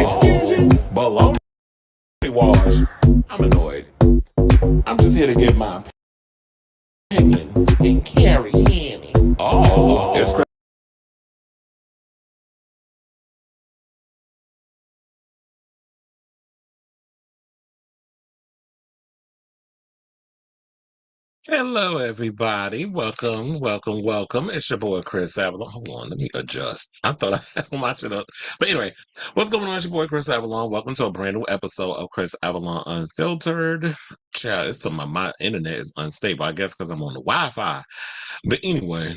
Excuse you, baloney wash. I'm annoyed. I'm just here to give my opinion and carry in. Oh, it's crazy. Hello, everybody. Welcome, welcome, welcome. It's your boy Kris Avalon. Hold on, let me adjust. I thought I had my shit up. But anyway, what's going on? It's your boy Kris Avalon. Welcome to a brand new episode of Kris Avalon Unfiltered. Child, it's to my internet is unstable. I guess because I'm on the Wi-Fi. But anyway,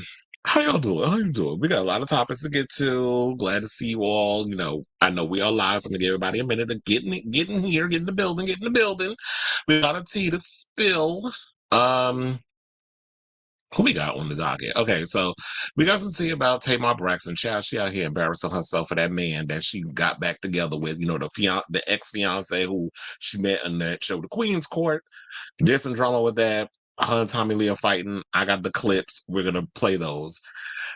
how y'all doing? How you doing? We got a lot of topics to get to. Glad to see you all. I know we are live, so I'm gonna give everybody a minute to get in here, get in the building, get in the building. We got a tea to spill. Um, who we got on the docket? Okay, so we got some tea about Tamar Braxton. Child, she out here embarrassing herself for that man that she got back together with. The ex-fiance who she met in that show, The Queen's Court. Did some drama with that. Her and Tommy Lee are fighting. I got the clips. We're gonna play those.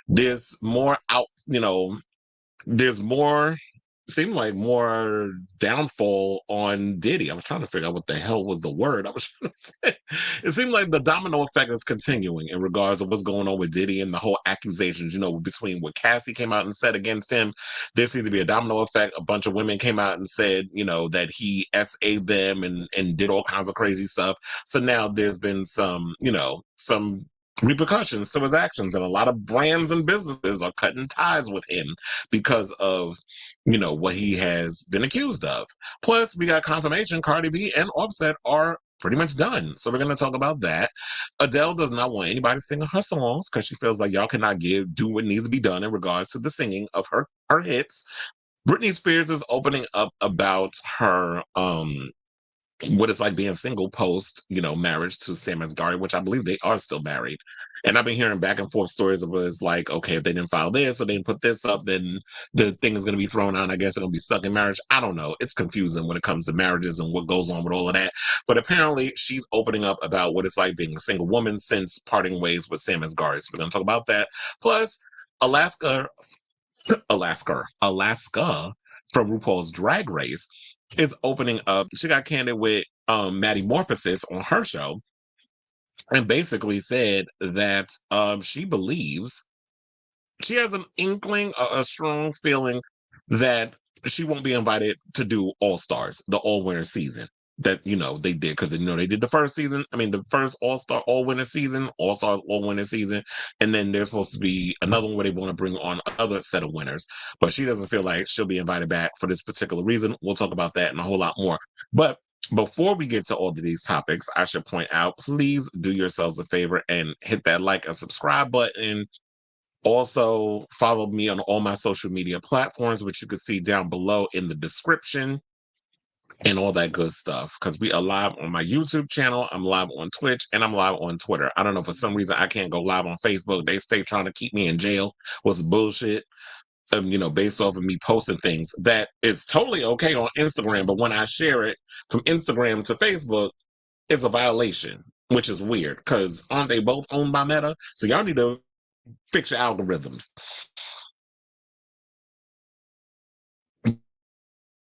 There's more out, there's more, seemed like more downfall on Diddy. I was trying to figure out what the hell was the word I was trying to say. It seemed like the domino effect is continuing in regards of what's going on with Diddy and the whole accusations, between what Cassie came out and said against him. There seemed to be a domino effect. A bunch of women came out and said, that he SA'd them and did all kinds of crazy stuff. So now there's been some repercussions to his actions, and a lot of brands and businesses are cutting ties with him because of what he has been accused of. Plus, we got confirmation Cardi B and Offset are pretty much done. So we're going to talk about that. Adele does not want anybody singing her songs because she feels like y'all cannot do what needs to be done in regards to the singing of her hits. Britney Spears is opening up about her what it's like being single post, marriage to Sam Asghari, which I believe they are still married. And I've been hearing back and forth stories of it's like, okay, if they didn't file this or they didn't put this up, then the thing is going to be thrown out. I guess it's going to be stuck in marriage. I don't know. It's confusing when it comes to marriages and what goes on with all of that. But apparently she's opening up about what it's like being a single woman since parting ways with Sam Asghari. So we're going to talk about that. Plus, Alaska from RuPaul's Drag Race is opening up. She got candid with Maddie Morphosis on her show and basically said that she believes she has an inkling, a strong feeling that she won't be invited to do All Stars, the All Winner season that they did, because they did the first season. I mean, the first All-Star All-Winner season, All-Star All-Winner season, and then there's supposed to be another one where they want to bring on another set of winners. But she doesn't feel like she'll be invited back for this particular reason. We'll talk about that and a whole lot more. But before we get to all of these topics, I should point out, please do yourselves a favor and hit that like and subscribe button. Also, follow me on all my social media platforms, which you can see down below in the description and all that good stuff. Because we are live on my YouTube channel, I'm live on Twitch, and I'm live on Twitter. I don't know, for some reason I can't go live on Facebook. They stay trying to keep me in jail. What's bullshit? Based off of me posting things that is totally okay on Instagram, but when I share it from Instagram to Facebook, it's a violation, which is weird because aren't they both owned by Meta? So y'all need to fix your algorithms.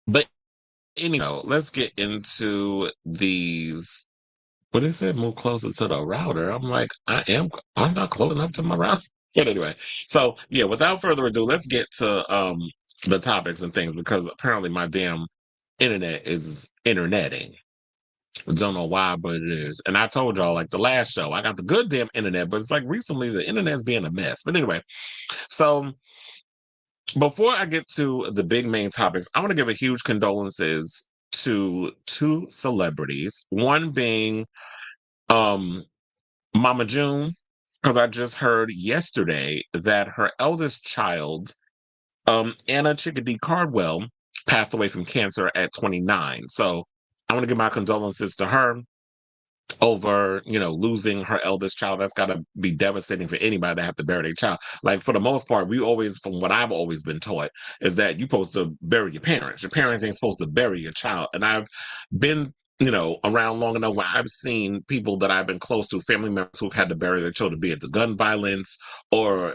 But anyhow, let's get into these. But it said move closer to the router. I'm like, I'm not close enough to my router. But anyway, so yeah, without further ado, let's get to the topics and things, because apparently my damn internet is interneting. Don't know why, but it is. And I told y'all, like the last show, I got the good damn internet, but it's like recently the internet's being a mess. But anyway, so before I get to the big main topics, I want to give a huge condolences to two celebrities. One being um Mama June, because I just heard yesterday that her eldest child, Anna Chickadee Cardwell, passed away from cancer at 29. So I want to give my condolences to her over, losing her eldest child. That's got to be devastating for anybody to have to bury their child. Like, for the most part, we always, from what I've always been taught, is that you're supposed to bury your parents. Your parents ain't supposed to bury your child. And I've been, around long enough where I've seen people that I've been close to, family members who've had to bury their children, be it to gun violence or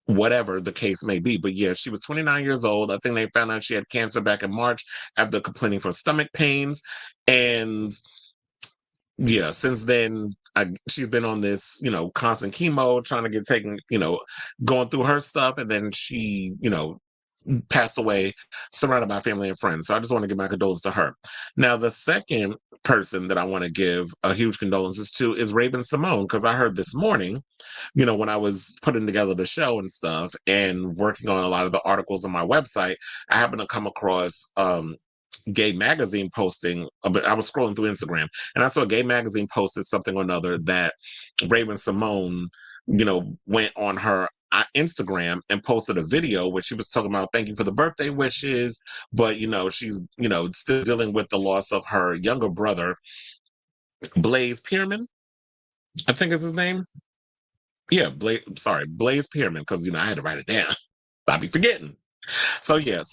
whatever the case may be. But yeah, she was 29 years old. I think they found out she had cancer back in March after complaining for stomach pains. And yeah, since then, she's been on this, constant chemo, trying to get taken, going through her stuff. And then she, passed away surrounded by family and friends. So I just want to give my condolences to her. Now, the second person that I want to give a huge condolences to is Raven Simone, because I heard this morning, when I was putting together the show and stuff and working on a lot of the articles on my website, I happened to come across Gay Magazine posting. I was scrolling through Instagram and I saw Gay Magazine posted something or another that Raven Simone, went on her Instagram and posted a video where she was talking about thank you for the birthday wishes, but she's still dealing with the loss of her younger brother, Blaze Pierman, I think is his name. Yeah, Blaze Pierman, because I had to write it down. I'd be forgetting. So yeah,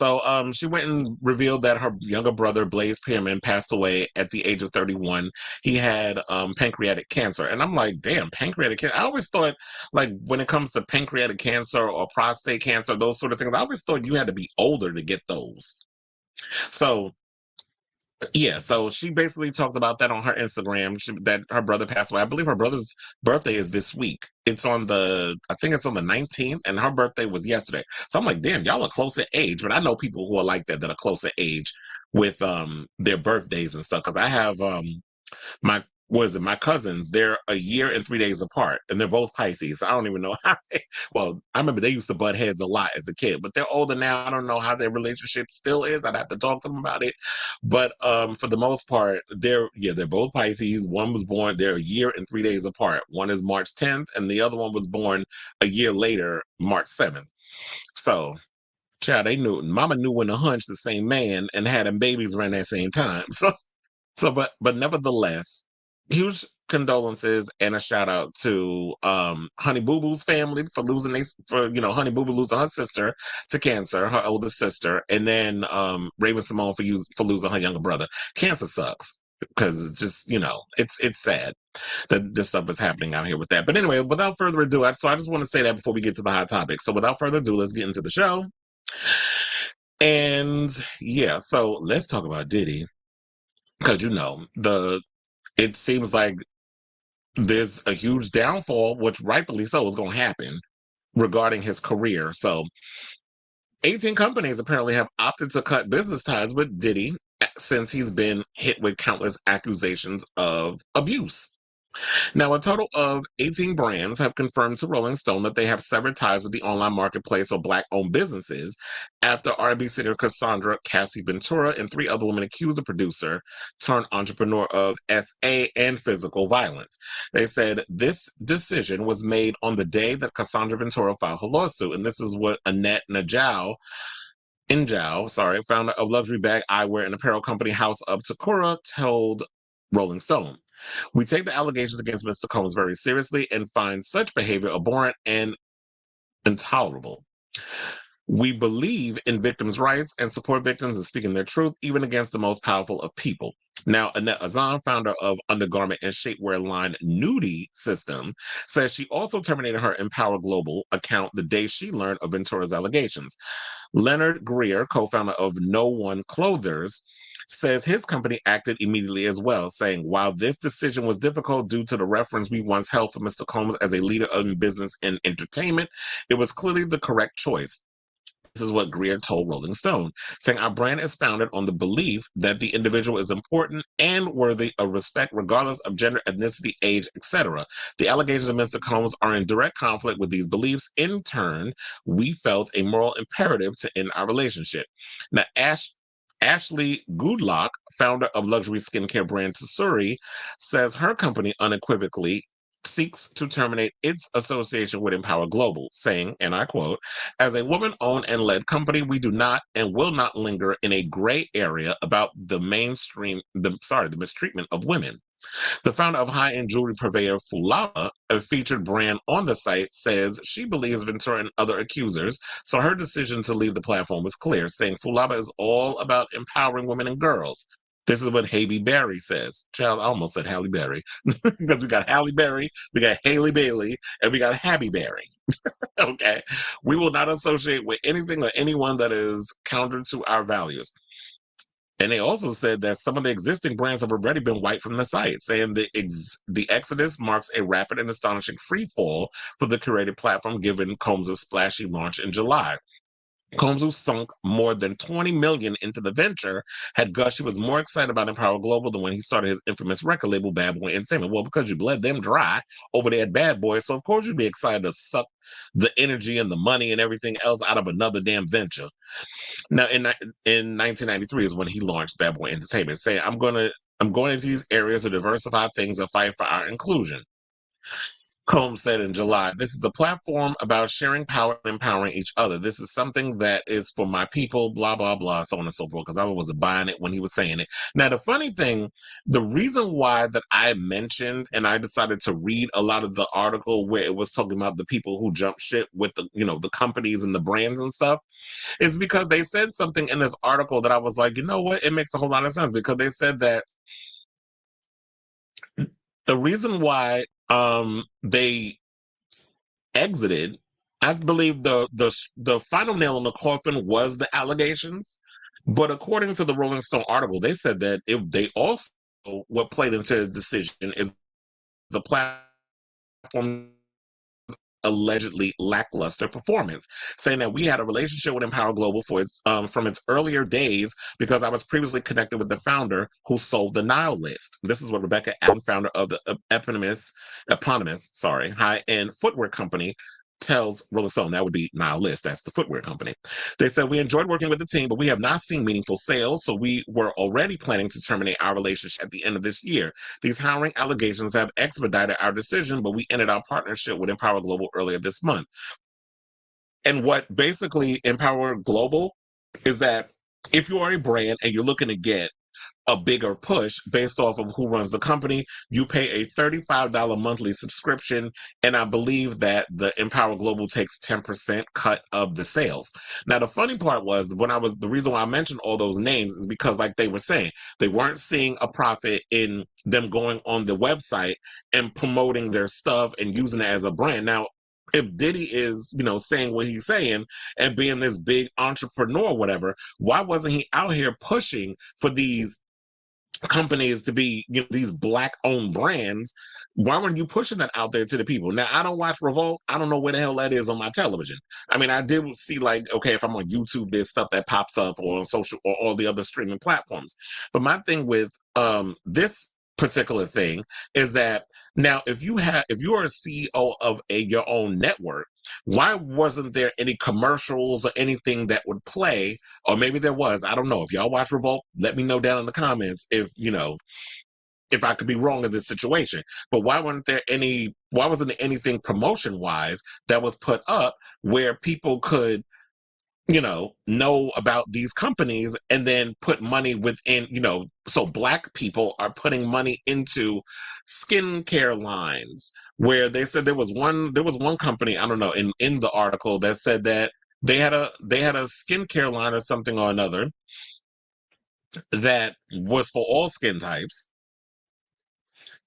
she went and revealed that her younger brother Blaze Pierman passed away at the age of 31. He had pancreatic cancer, and I'm like, damn, pancreatic cancer. I always thought, like, when it comes to pancreatic cancer or prostate cancer, those sort of things, I always thought you had to be older to get those. So yeah, so she basically talked about that on her Instagram, that her brother passed away. I believe her brother's birthday is this week. I think it's on the 19th, and her birthday was yesterday. So I'm like, damn, y'all are close in age. But I know people who are like that are close in age with their birthdays and stuff. Because I have my cousins, they're a year and 3 days apart, and they're both Pisces. So I don't even know how well, I remember they used to butt heads a lot as a kid, but they're older now. I don't know how their relationship still is. I'd have to talk to them about it. But for the most part, they're both Pisces. One was born, they're a year and 3 days apart. One is March 10th, and the other one was born a year later, March 7th. So child, mama knew when to hunch the same man and had them babies around that same time. But nevertheless, huge condolences and a shout out to Honey Boo Boo's family for Honey Boo Boo losing her sister to cancer, her oldest sister, and then Raven Simone for losing her younger brother. Cancer sucks because it's just it's sad that this stuff is happening out here with that. But anyway, without further ado, I just want to say that before we get to the hot topic. So without further ado, let's get into the show. And yeah, so let's talk about Diddy. Because it seems like there's a huge downfall, which rightfully so is going to happen regarding his career. So 18 companies apparently have opted to cut business ties with Diddy since he's been hit with countless accusations of abuse. Now, a total of 18 brands have confirmed to Rolling Stone that they have severed ties with the online marketplace or Black-owned businesses after R&B singer Cassandra Cassie Ventura and 3 other women accused the producer turned entrepreneur of SA and physical violence. They said this decision was made on the day that Cassandra Ventura filed her lawsuit, and this is what Annette Njau, founder of luxury bag, eyewear, and apparel company House of Takura, told Rolling Stone. We take the allegations against Mr. Combs very seriously and find such behavior abhorrent and intolerable. We believe in victims' rights and support victims in speaking their truth, even against the most powerful of people. Now, Annette Azan, founder of undergarment and shapewear line Nudie System, says she also terminated her Empower Global account the day she learned of Ventura's allegations. Leonard Greer, co-founder of No One Clothers, says his company acted immediately as well, saying, while this decision was difficult due to the reference we once held for Mr. Combs as a leader in business and entertainment, it was clearly the correct choice. This is what Greer told Rolling Stone, saying our brand is founded on the belief that the individual is important and worthy of respect regardless of gender, ethnicity, age, etc. The allegations of Mr. Combs are in direct conflict with these beliefs. In turn, we felt a moral imperative to end our relationship. Now, Ashley Goodlock, founder of luxury skincare brand Tesuri, says her company unequivocally seeks to terminate its association with Empower Global, saying, and I quote, as a woman-owned and led company, we do not and will not linger in a gray area about the mistreatment of women. The founder of high-end jewelry purveyor Fulaba, a featured brand on the site, says she believes Ventura and other accusers, so her decision to leave the platform was clear, saying Fulaba is all about empowering women and girls. This is what Hailey Berry says. Child, I almost said Halle Berry because we got Halle Berry, we got Haley Bailey, and we got Happy Berry. Okay. We will not associate with anything or anyone that is counter to our values. And they also said that some of the existing brands have already been wiped from the site, saying the exodus marks a rapid and astonishing free fall for the curated platform, given Combs' splashy launch in July. Combs, who sunk more than $20 million into the venture, had gushed he was more excited about Empower Global than when he started his infamous record label, Bad Boy Entertainment. Well, because you bled them dry over there at Bad Boy, so of course you'd be excited to suck the energy and the money and everything else out of another damn venture. Now, in 1993 is when he launched Bad Boy Entertainment, saying, I'm going into these areas to diversify things and fight for our inclusion. Combs said in July, this is a platform about sharing power and empowering each other. This is something that is for my people, blah, blah, blah, so on and so forth, because I wasn't buying it when he was saying it. Now, the funny thing, the reason why that I mentioned and I decided to read a lot of the article where it was talking about the people who jump ship with the, the companies and the brands and stuff, is because they said something in this article that I was like, you know what? It makes a whole lot of sense, because they said that the reason why they exited, I believe the final nail in the coffin was the allegations. But according to the Rolling Stone article, they said that they also, what played into the decision is the platform allegedly lackluster performance, saying that we had a relationship with Empower Global for its from its earlier days because I was previously connected with the founder who sold the Nile List. This is what Rebecca Allen, founder of the eponymous high-end footwear company, tells Rolling Stone. That would be Nile List. That's the footwear company. They said, we enjoyed working with the team, but we have not seen meaningful sales, so we were already planning to terminate our relationship at the end of this year. These hiring allegations have expedited our decision, but we ended our partnership with Empower Global earlier this month. And what basically Empower Global is that if you are a brand and you're looking to get a bigger push based off of who runs the company, you pay a $35 monthly subscription, and I believe that the Empower Global takes 10% cut of the sales. Now, the funny part was the reason why I mentioned all those names is because, like they were saying, they weren't seeing a profit in them going on the website and promoting their stuff and using it as a brand. Now, if Diddy is, saying what he's saying and being this big entrepreneur, whatever, why wasn't he out here pushing for these companies to be, these black owned brands? Why weren't you pushing that out there to the people? Now, I don't watch Revolt. I don't know where the hell that is on my television. I mean, I did see, like, okay, if I'm on YouTube, there's stuff that pops up, or on social or all the other streaming platforms. But my thing with this particular thing is that now, if you are a CEO of your own network, why wasn't there any commercials or anything that would play? Or maybe there was. I don't know. If y'all watch Revolt, let me know down in the comments if I could be wrong in this situation. But why wasn't there anything promotion wise that was put up where people could, know about these companies and then put money within, so black people are putting money into skincare lines, where they said there was one company, I don't know, in the article that said that they had a skincare line or something or another that was for all skin types,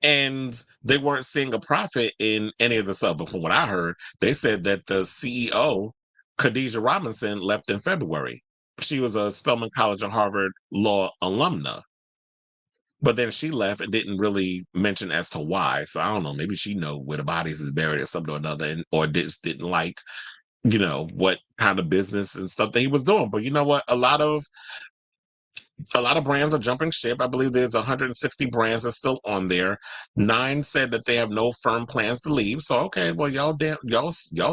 and they weren't seeing a profit in any of the stuff. But from what I heard, they said that the CEO, Khadijah Robinson, left in February. She was a Spelman College and Harvard Law alumna. But then she left and didn't really mention as to why. So I don't know. Maybe she know where the bodies is buried or something or another, or just didn't like, what kind of business and stuff that he was doing. But you know what? A lot of brands are jumping ship. I believe there's 160 brands that's still on there. 9 said that they have no firm plans to leave. So okay, well, y'all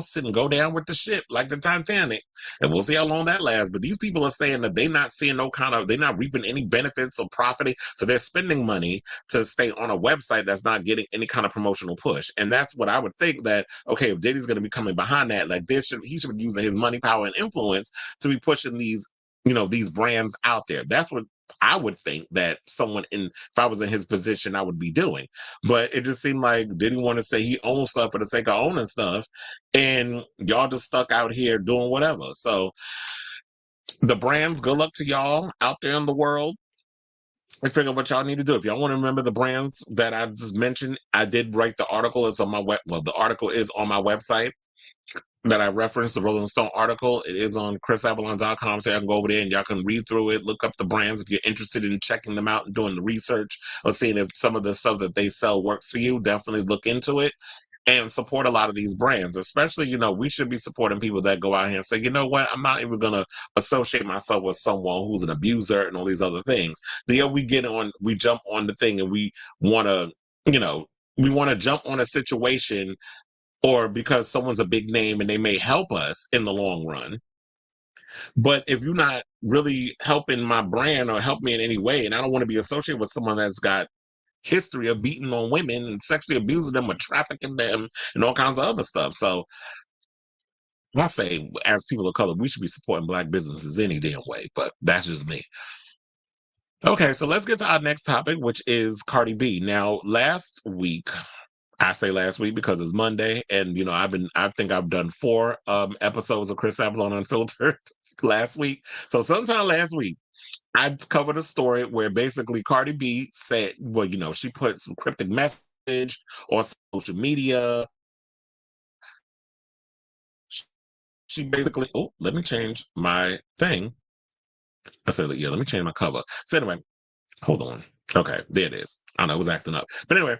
sit and go down with the ship like the Titanic, and we'll see how long that lasts. But these people are saying that they're not seeing they're not reaping any benefits or profiting, so they're spending money to stay on a website that's not getting any kind of promotional push. And that's what I would think, that okay, if Diddy's going to be coming behind that, like he should be using his money, power, and influence to be pushing these brands out there. That's what I would think that if I was in his position, I would be doing. But it just seemed like Diddy want to say he owns stuff for the sake of owning stuff, and y'all just stuck out here doing whatever. So the brands, good luck to y'all out there in the world. and figure out what y'all need to do. If y'all want to remember the brands that I just mentioned, I did write the article. It's on my web. Well, the article is on my website that I referenced, the Rolling Stone article. It is on thekrisavalon.com, so y'all can go over there and y'all can read through it, look up the brands if you're interested in checking them out and doing the research or seeing if some of the stuff that they sell works for you. Definitely look into it and support a lot of these brands. Especially, we should be supporting people that go out here and say, you know what, I'm not even going to associate myself with someone who's an abuser and all these other things. We jump on the thing and we want to, jump on a situation, or because someone's a big name and they may help us in the long run. But if you're not really helping my brand or help me in any way, and I don't want to be associated with someone that's got history of beating on women and sexually abusing them or trafficking them and all kinds of other stuff. So I say, as people of color, we should be supporting Black businesses any damn way, but that's just me. Okay, so let's get to our next topic, which is Cardi B. Now, last week, I say last week because it's Monday, and I think I've done 4 episodes of Kris Avalon Unfiltered last week. So sometime last week, I covered a story where basically Cardi B said, well, she put some cryptic message on social media. She basically, oh, let me change my thing. I said, yeah, let me change my cover. So anyway, hold on. Okay, there it is. I know it was acting up. But anyway,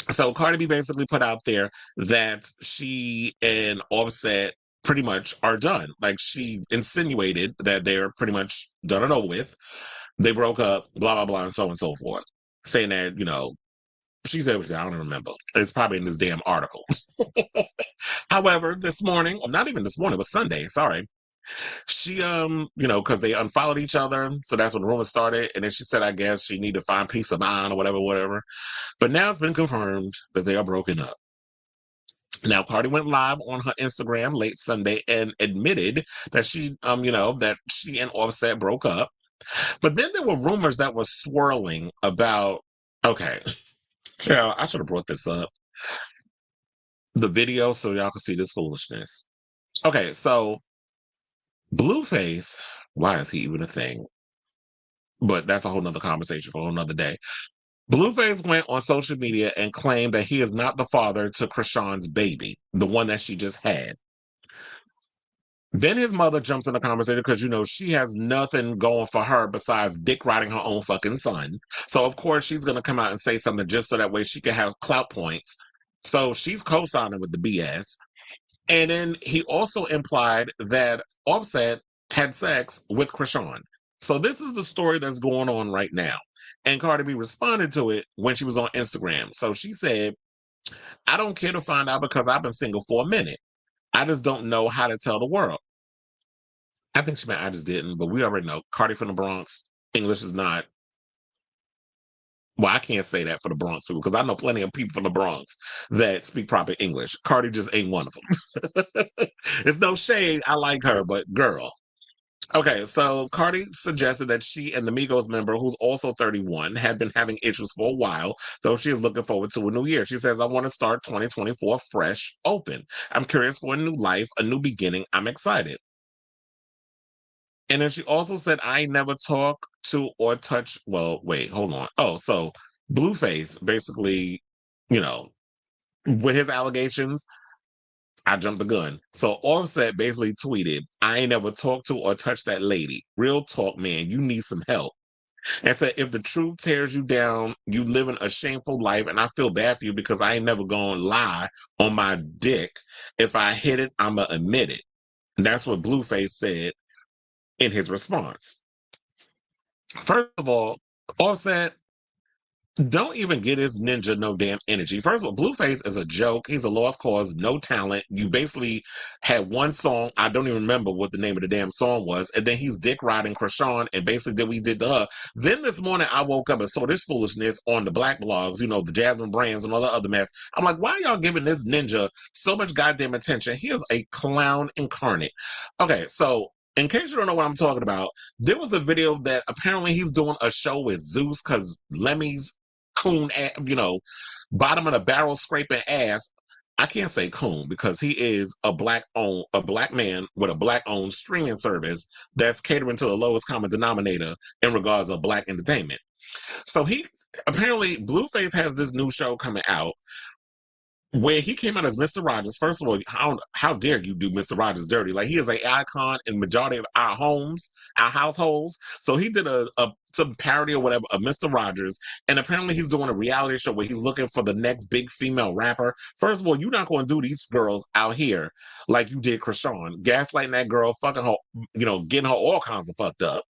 so Cardi B basically put out there that she and Offset pretty much are done. Like, she insinuated that they're pretty much done and over with. They broke up, blah, blah, blah, and so on and so forth. Saying that, she said, I don't remember. It's probably in this damn article. However, this morning, not even this morning, it was Sunday, sorry. She, because they unfollowed each other. So that's when the rumor started. And then she said, I guess she need to find peace of mind or whatever. But now it's been confirmed that they are broken up. Now, Cardi went live on her Instagram late Sunday and admitted that that she and Offset broke up. But then there were rumors that were swirling about, okay, yeah, I should have brought this up, the video, so y'all can see this foolishness. Okay, so Blueface, why is he even a thing? But that's a whole nother conversation for a whole nother day. Blueface went on social media and claimed that he is not the father to Krishan's baby, the one that she just had. Then his mother jumps in the conversation because, she has nothing going for her besides dick riding her own fucking son. So, of course, she's going to come out and say something just so that way she can have clout points. So she's co-signing with the BS. And then he also implied that Offset had sex with Krishan. So this is the story that's going on right now. And Cardi B responded to it when she was on Instagram. So she said, I don't care to find out because I've been single for a minute. I just don't know how to tell the world. I think she meant I just didn't, but we already know Cardi from the Bronx. English is not. Well, I can't say that for the Bronx people because I know plenty of people from the Bronx that speak proper English. Cardi just ain't one of them. It's no shade. I like her, but girl. Okay, so Cardi suggested that she and the Migos member, who's also 31, had been having issues for a while, though she is looking forward to a new year. She says, I want to start 2024 fresh, open. I'm curious for a new life, a new beginning. I'm excited. And then she also said, I ain't never talk to or touch. Well, wait, hold on. Oh, so Blueface basically, you know, with his allegations, I jumped the gun. So Offset basically tweeted, I ain't never talked to or touched that lady. Real talk, man. You need some help. And said, if the truth tears you down, you living a shameful life. And I feel bad for you because I ain't never gonna lie on my dick. If I hit it, I'ma admit it. And that's what Blueface said in his response. First of all, Offset, don't even get his ninja no damn energy. First of all, Blueface is a joke. He's a lost cause, no talent. You basically had one song. I don't even remember what the name of the damn song was. And then he's dick riding Krishan and basically did what he did to her. Then this morning I woke up and saw this foolishness on the black blogs, the Jasmine Brands and all the other mess. I'm like, why are y'all giving this ninja so much goddamn attention? He is a clown incarnate. Okay, so in case you don't know what I'm talking about, there was a video that apparently he's doing a show with Zeus because Lemmy's coon, bottom of the barrel scraping ass. I can't say coon because he is a black man with a black owned streaming service that's catering to the lowest common denominator in regards of black entertainment. So he apparently Blueface has this new show coming out where he came out as Mr. Rogers. First of all, how dare you do Mr. Rogers dirty? Like, he is an icon in majority of our homes, our households. So he did some parody or whatever of Mr. Rogers, and apparently he's doing a reality show where he's looking for the next big female rapper. First of all, you're not going to do these girls out here like you did Krishan, gaslighting that girl, fucking her, getting her all kinds of fucked up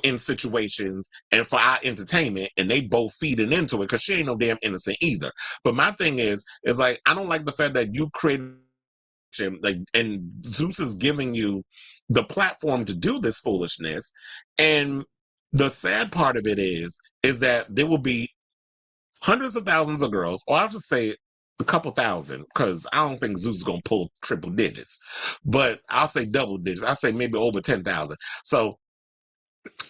in situations and for our entertainment, and they both feeding into it because she ain't no damn innocent either. But my thing is like, I don't like the fact that you created, like, and Zeus is giving you the platform to do this foolishness. And the sad part of it is that there will be hundreds of thousands of girls, or I'll just say a couple thousand, because I don't think Zeus is gonna pull triple digits, but I'll say double digits. I'll say maybe over 10,000. So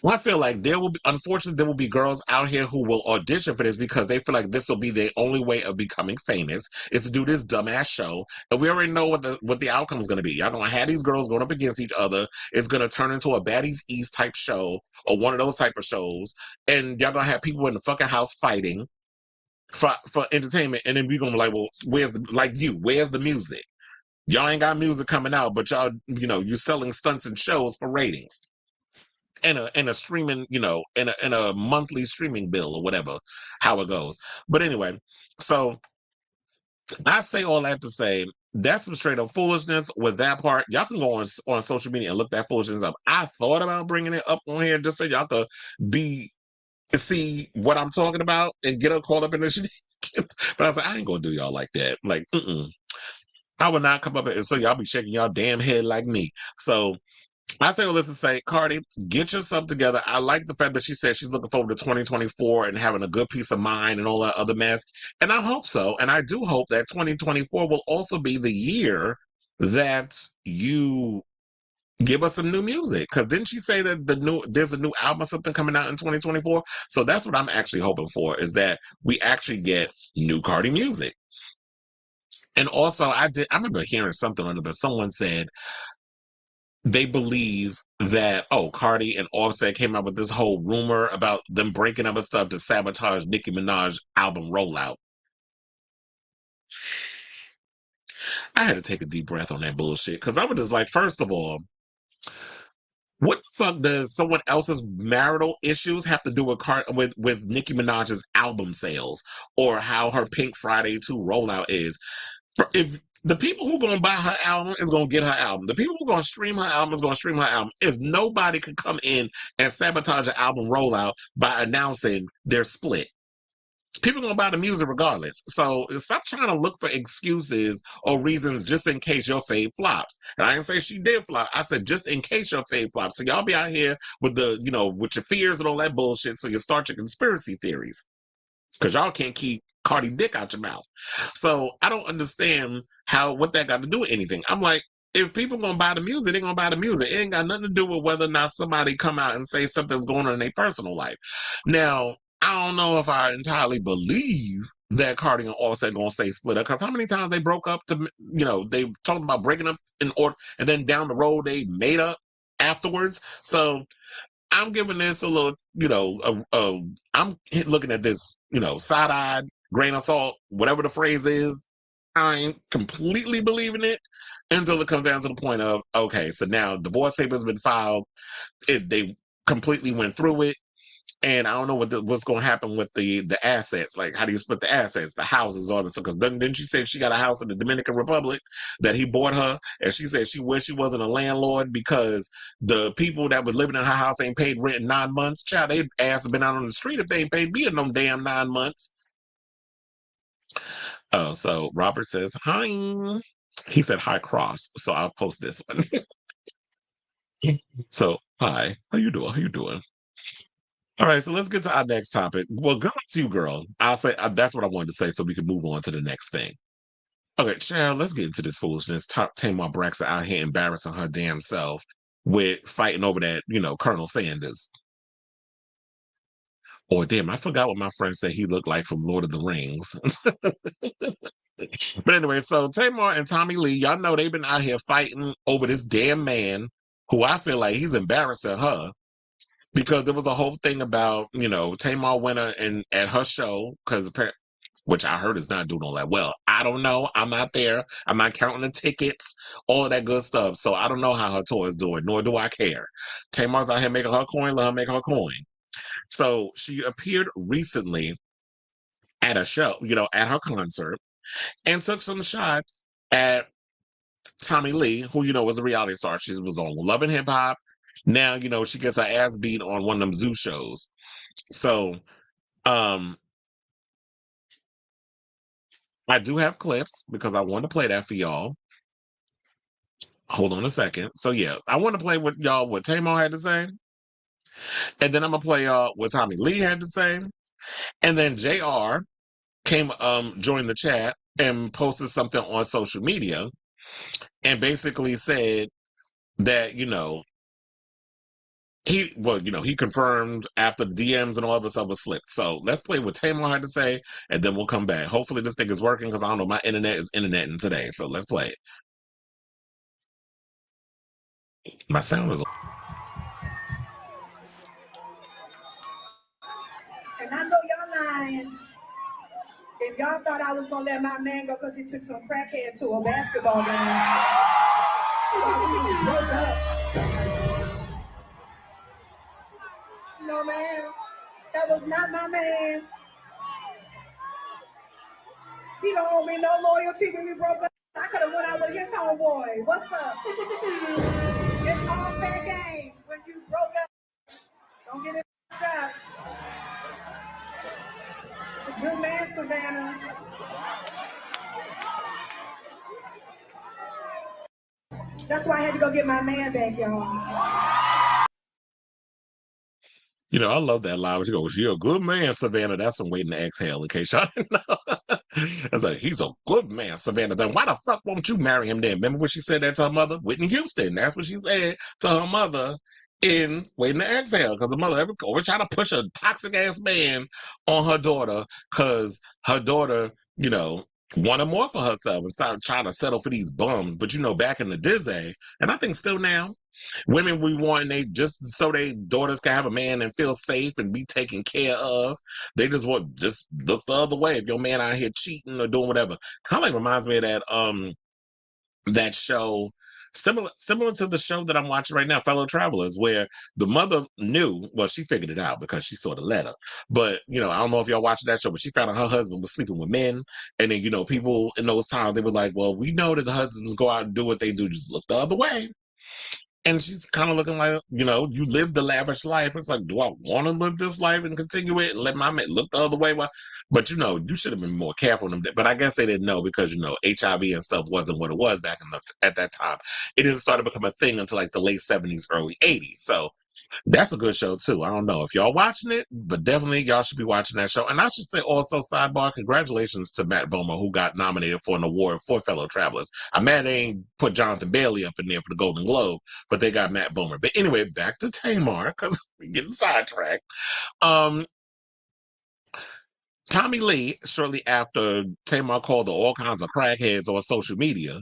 I feel like unfortunately, there will be girls out here who will audition for this because they feel like this will be their only way of becoming famous, is to do this dumbass show. And we already know what the outcome is going to be. Y'all going to have these girls going up against each other. It's going to turn into a Baddies East type show or one of those type of shows. And y'all going to have people in the fucking house fighting for entertainment. And then we're going to be like, well, where's the music? Y'all ain't got music coming out, but y'all, you're selling stunts and shows for ratings. And a streaming, in a monthly streaming bill or whatever, how it goes. But anyway, so I say all that to say that's some straight up foolishness with that part. Y'all can go on social media and look that foolishness up. I thought about bringing it up on here just so y'all could see what I'm talking about and get caught up in this shit. But I was like, I ain't gonna do y'all like that. Like, I would not come up and so y'all be shaking y'all damn head like me. So I say, well, listen, say, Cardi, get yourself together. I like the fact that she said she's looking forward to 2024 and having a good peace of mind and all that other mess. And I hope so. And I do hope that 2024 will also be the year that you give us some new music. Because didn't she say that there's a new album or something coming out in 2024? So that's what I'm actually hoping for, is that we actually get new Cardi music. And also, I remember hearing something under that someone said they believe that, Cardi and Offset came out with this whole rumor about them breaking up and stuff to sabotage Nicki Minaj's album rollout. I had to take a deep breath on that bullshit because I was just like, first of all, what the fuck does someone else's marital issues have to do with Nicki Minaj's album sales or how her Pink Friday 2 rollout is? If the people who gonna buy her album is gonna get her album, the people who gonna stream her album is gonna stream her album. If nobody could come in and sabotage an album rollout by announcing their split, people gonna buy the music regardless. So stop trying to look for excuses or reasons just in case your fave flops. And I didn't say she did flop. I said just in case your fave flops. So y'all be out here with with your fears and all that bullshit. So you start your conspiracy theories because y'all can't keep Cardi dick out your mouth. So I don't understand what that got to do with anything. I'm like, if people gonna buy the music, they're gonna buy the music. It ain't got nothing to do with whether or not somebody come out and say something's going on in their personal life. Now, I don't know if I entirely believe that Cardi and Offset gonna say split up, because how many times they broke up they talked about breaking up in order, and then down the road they made up afterwards. So I'm giving this a little, I'm looking at this, side-eyed, grain of salt, whatever the phrase is. I ain't completely believing it until it comes down to the point of, okay, so now divorce papers been filed. They completely went through it. And I don't know what's going to happen with the assets. Like, how do you split the assets, the houses, all this? Because didn't she say she got a house in the Dominican Republic that he bought her? And she said she wished she wasn't a landlord because the people that was living in her house ain't paid rent in 9 months. Child, they ass have been out on the street if they ain't paid me in no damn 9 months. Oh, so Robert says, hi. He said, hi, Cross. So I'll post this one. So, hi. How you doing? How you doing? All right, so let's get to our next topic. Well, girl, it's you, girl. I'll say that's what I wanted to say, so we can move on to the next thing. Okay, child, let's get into this foolishness. Tamar Braxton out here embarrassing her damn self with fighting over that, Colonel Sanders. Or damn, I forgot what my friend said he looked like from Lord of the Rings. But anyway, so Tamar and Tommie Lee, y'all know they've been out here fighting over this damn man who I feel like he's embarrassing her. because there was a whole thing about, Tamar went and at her show, which I heard is not doing all that well. I don't know. I'm not there. I'm not counting the tickets, all of that good stuff. So I don't know how her tour is doing, nor do I care. Tamar's out here making her coin, let her make her coin. So she appeared recently at a show, at her concert, and took some shots at Tommie Lee, who, was a reality star. She was on Love and Hip Hop. Now, she gets her ass beat on one of them zoo shows. So, I do have clips because I want to play that for y'all. Hold on a second. So, yeah, I want to play with y'all what Tamar had to say. And then I'm going to play y'all what Tommie Lee had to say. And then JR joined the chat and posted something on social media and basically said that, he confirmed after the DMs and all this stuff was slipped. So let's play what Tamar had to say, and then we'll come back. Hopefully this thing is working because I don't know, my internet is interneting today. So let's play it. My sound is. And I know y'all lying. If y'all thought I was gonna let my man go because he took some crackhead to a basketball game, while we was broke up. No, man, that was not my man. He don't owe me no loyalty when we broke up. I could have went out with his homeboy. What's up? It's all fair game when you broke up. Don't get it up. It's a good man, Savannah. That's why I had to go get my man back, y'all. I love that line. She goes, "You're a good man, Savannah." That's some waiting to exhale, in case y'all didn't know. It's like, he's a good man, Savannah. Then why the fuck won't you marry him then? Remember when she said that to her mother? Whitney Houston. That's what she said to her mother in Waiting to Exhale. Because the mother always trying to push a toxic ass man on her daughter because her daughter, wanted more for herself and started trying to settle for these bums. But back in the Disney, and I think still now, women we want, they just so their daughters can have a man and feel safe and be taken care of. They just look the other way if your man out here cheating or doing whatever. Kind of like reminds me of that show, similar to the show that I'm watching right now, Fellow Travelers, where the mother knew. Well, she figured it out because she saw the letter. But I don't know if y'all watching that show, but she found out her husband was sleeping with men, and then people in those times they were like, "Well, we know that the husbands go out and do what they do, just look the other way." And she's kind of looking like, you live the lavish life. It's like, do I want to live this life and continue it and let my man look the other way? But, you should have been more careful. But I guess they didn't know because, HIV and stuff wasn't what it was back at that time. It didn't start to become a thing until like the late 70s, early 80s. So that's a good show too. I don't know if y'all watching it, but definitely y'all should be watching that show. And I should say also, sidebar, congratulations to Matt Bomer, who got nominated for an award for Fellow Travelers. I'm mad they ain't put Jonathan Bailey up in there for the Golden Globe, but they got Matt Bomer. But anyway, back to Tamar, because we're getting sidetracked. Tommie Lee, shortly after Tamar called her all kinds of crackheads on social media,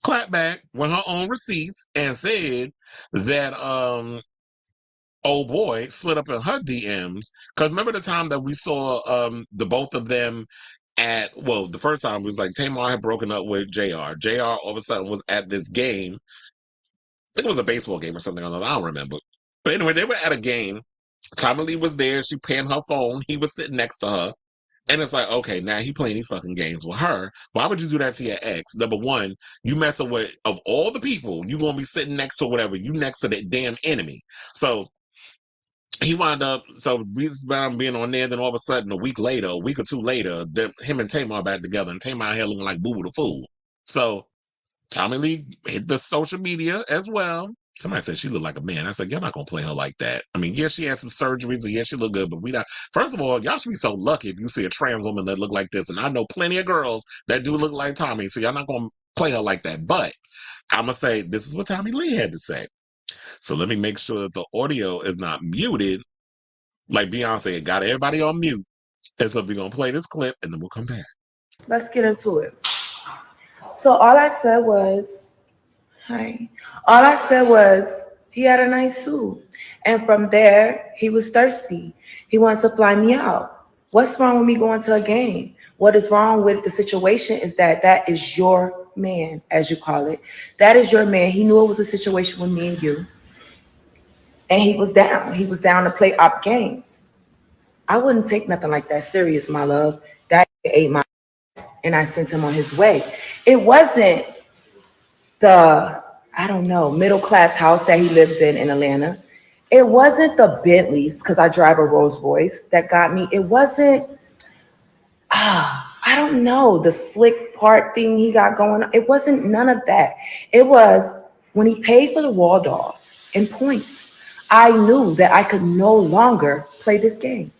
clapped back with her own receipts and said that old boy slid up in her DMs. Because remember the time that we saw the both of them the first time was like Tamar had broken up with JR. JR all of a sudden was at this game. I think it was a baseball game or something. I don't remember. But anyway, they were at a game. Tommie Lee was there. She panned her phone. He was sitting next to her. And it's like, okay, now he playing these fucking games with her. Why would you do that to your ex? Number one, you messing with, of all the people, you going to be sitting next to whatever, you next to the damn enemy. So he wound up, so we was being on there, then all of a sudden, a week or two later, him and Tamar back together, and Tamar out here looking like Boo Boo the Fool. So Tommie Lee hit the social media as well. Somebody said she looked like a man. I said, you're not going to play her like that. I mean, yeah, she had some surgeries, and yeah, she looked good, but we not. First of all, y'all should be so lucky if you see a trans woman that look like this, and I know plenty of girls that do look like Tommie, so y'all not going to play her like that. But I'm going to say, this is what Tommie Lee had to say. So let me make sure that the audio is not muted. Like Beyonce, got everybody on mute. And so we're going to play this clip, and then we'll come back. Let's get into it. So all I said was, He had a nice suit. And from there, he was thirsty. He wanted to fly me out. What's wrong with me going to a game? What is wrong with the situation is that that is your man, as you call it. That is your man. He knew it was a situation with me and you. And he was down. He was down to play op games. I wouldn't take nothing like that serious, my love. That ate my and I sent him on his way. It wasn't the, I don't know, middle class house that he lives in Atlanta. It wasn't the Bentleys, because I drive a Rolls Royce, that got me. It wasn't, I don't know, the slick part thing he got going on. It wasn't none of that. It was when he paid for the Waldorf in points. I knew that I could no longer play this game.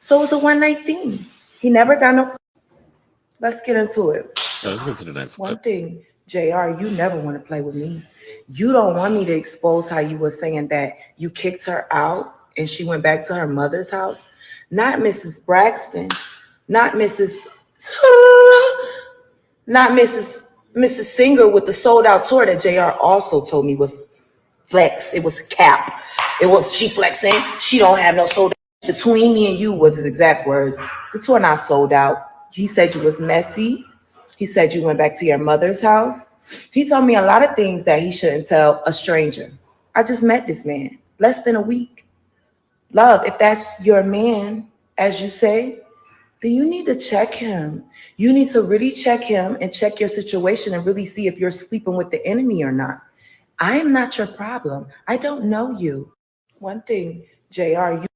So it was a one night thing. He never got no. Let's get into it. Let's get to the next One clip. thing, JR, you never want to play with me. You don't want me to expose how you were saying that you kicked her out and she went back to her mother's house. Not Mrs. Braxton, not Mrs. Not Mrs. Singer with the sold out tour that JR also told me was flex. It was cap. It was she flexing. She don't have no sold out. Between me and you was his exact words. The tour not sold out. He said you was messy. He said you went back to your mother's house. He told me a lot of things that he shouldn't tell a stranger. I just met this man less than a week. Love, if that's your man, as you say, then you need to check him. You need to really check him and check your situation and really see if you're sleeping with the enemy or not. I am not your problem. I don't know you. One thing, JR, you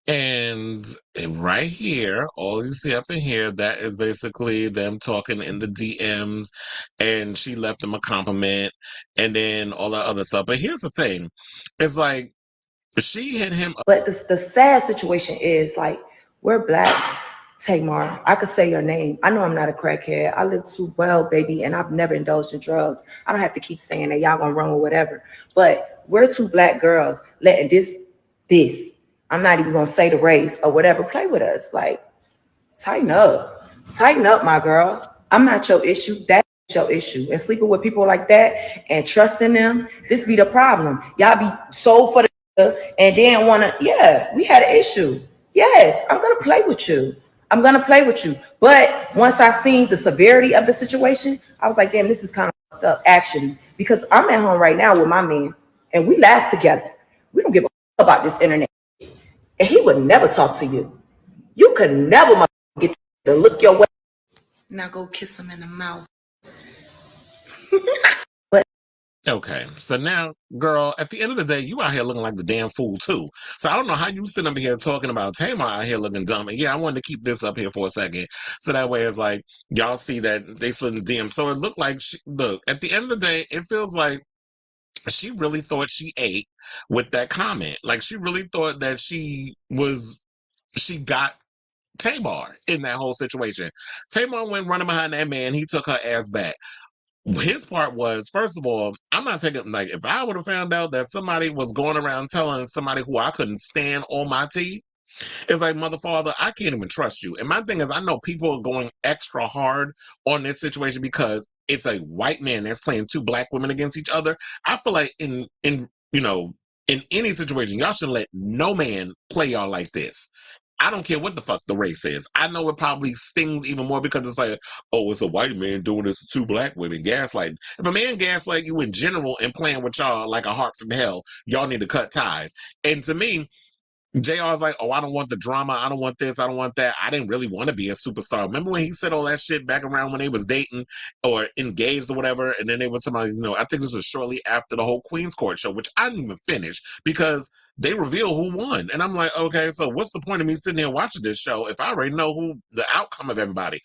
And right here, all you see up in here, that is basically them talking in the DMs, and she left him a compliment, and then all that other stuff. But here's the thing: it's like she hit him. but the sad situation is like we're black. Tamar, I could say your name. I know I'm not a crackhead. I live too well, baby, and I've never indulged in drugs. I don't have to keep saying that y'all gonna run with whatever. But we're two black girls letting this, I'm not even gonna say the race or whatever, play with us. Like, tighten up. Tighten up, my girl. I'm not your issue. That's your issue. And sleeping with people like that and trusting them, this be the problem. Y'all be sold for the and then wanna, yeah, we had an issue. Yes, I'm gonna play with you. I'm gonna play with you. But once I seen the severity of the situation, I was like, damn, this is kind of fucked up actually. Because I'm at home right now with my man and we laugh together. We don't give a fuck about this internet. And he would never talk to you. You could never get to look your way. Now go kiss him in the mouth. But Okay, so now, girl, at the end of the day, you out here looking like the damn fool too. So I don't know how you sitting up here talking about Tamar out here looking dumb. And yeah, I wanted to keep this up here for a second, so that way it's like y'all see that they slid in the DM. So it looked like look, at the end of the day, it feels like she really thought she ate with that comment. Like she really thought that she got Tamar in that whole situation. Tamar went running behind that man. He took her ass back. His part was, first of all, I'm not taking, like, if I would have found out that somebody was going around telling somebody who I couldn't stand on my team, it's like, mother, father, I can't even trust you. And my thing is, I know people are going extra hard on this situation because it's a white man that's playing two black women against each other. I feel like in any situation, y'all should let no man play y'all like this. I don't care what the fuck the race is. I know it probably stings even more because it's like, oh, it's a white man doing this to two black women, gaslighting. If a man gaslight you in general and playing with y'all like a heart from hell, y'all need to cut ties. And to me, JR's like, oh, I don't want the drama. I don't want this. I don't want that. I didn't really want to be a superstar. Remember when he said all that shit back around when they was dating or engaged or whatever? And then they were talking about, I think this was shortly after the whole Queen's Court show, which I didn't even finish because they reveal who won. And I'm like, okay, so what's the point of me sitting here watching this show if I already know who the outcome of everybody?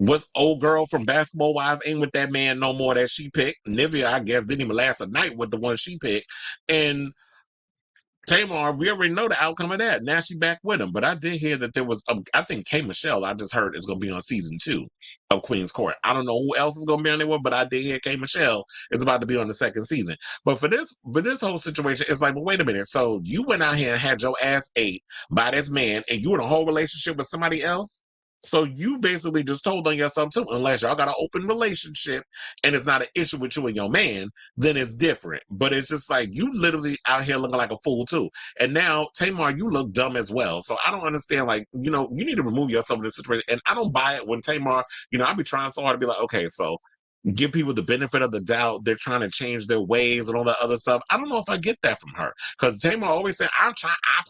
Was old girl from Basketball Wives ain't with that man no more that she picked. Nivea, I guess, didn't even last a night with the one she picked. And Tamar, we already know the outcome of that. Now she back with him. But I did hear that there was, I think K. Michelle, I just heard is going to be on season 2 of Queen's Court. I don't know who else is going to be on there, but I did hear K. Michelle is about to be on the second season. But for this whole situation, it's like, well, wait a minute. So you went out here and had your ass ate by this man and you in a whole relationship with somebody else? So you basically just told on yourself too. Unless y'all got an open relationship and it's not an issue with you and your man, then it's different. But it's just like you literally out here looking like a fool too. And now, Tamar, you look dumb as well. So I don't understand. Like, you know, you need to remove yourself from this situation. And I don't buy it when Tamar, you know, I be trying so hard to be like, okay, so give people the benefit of the doubt. They're trying to change their ways and all that other stuff. I don't know if I get that from her. Because Tamar always said, I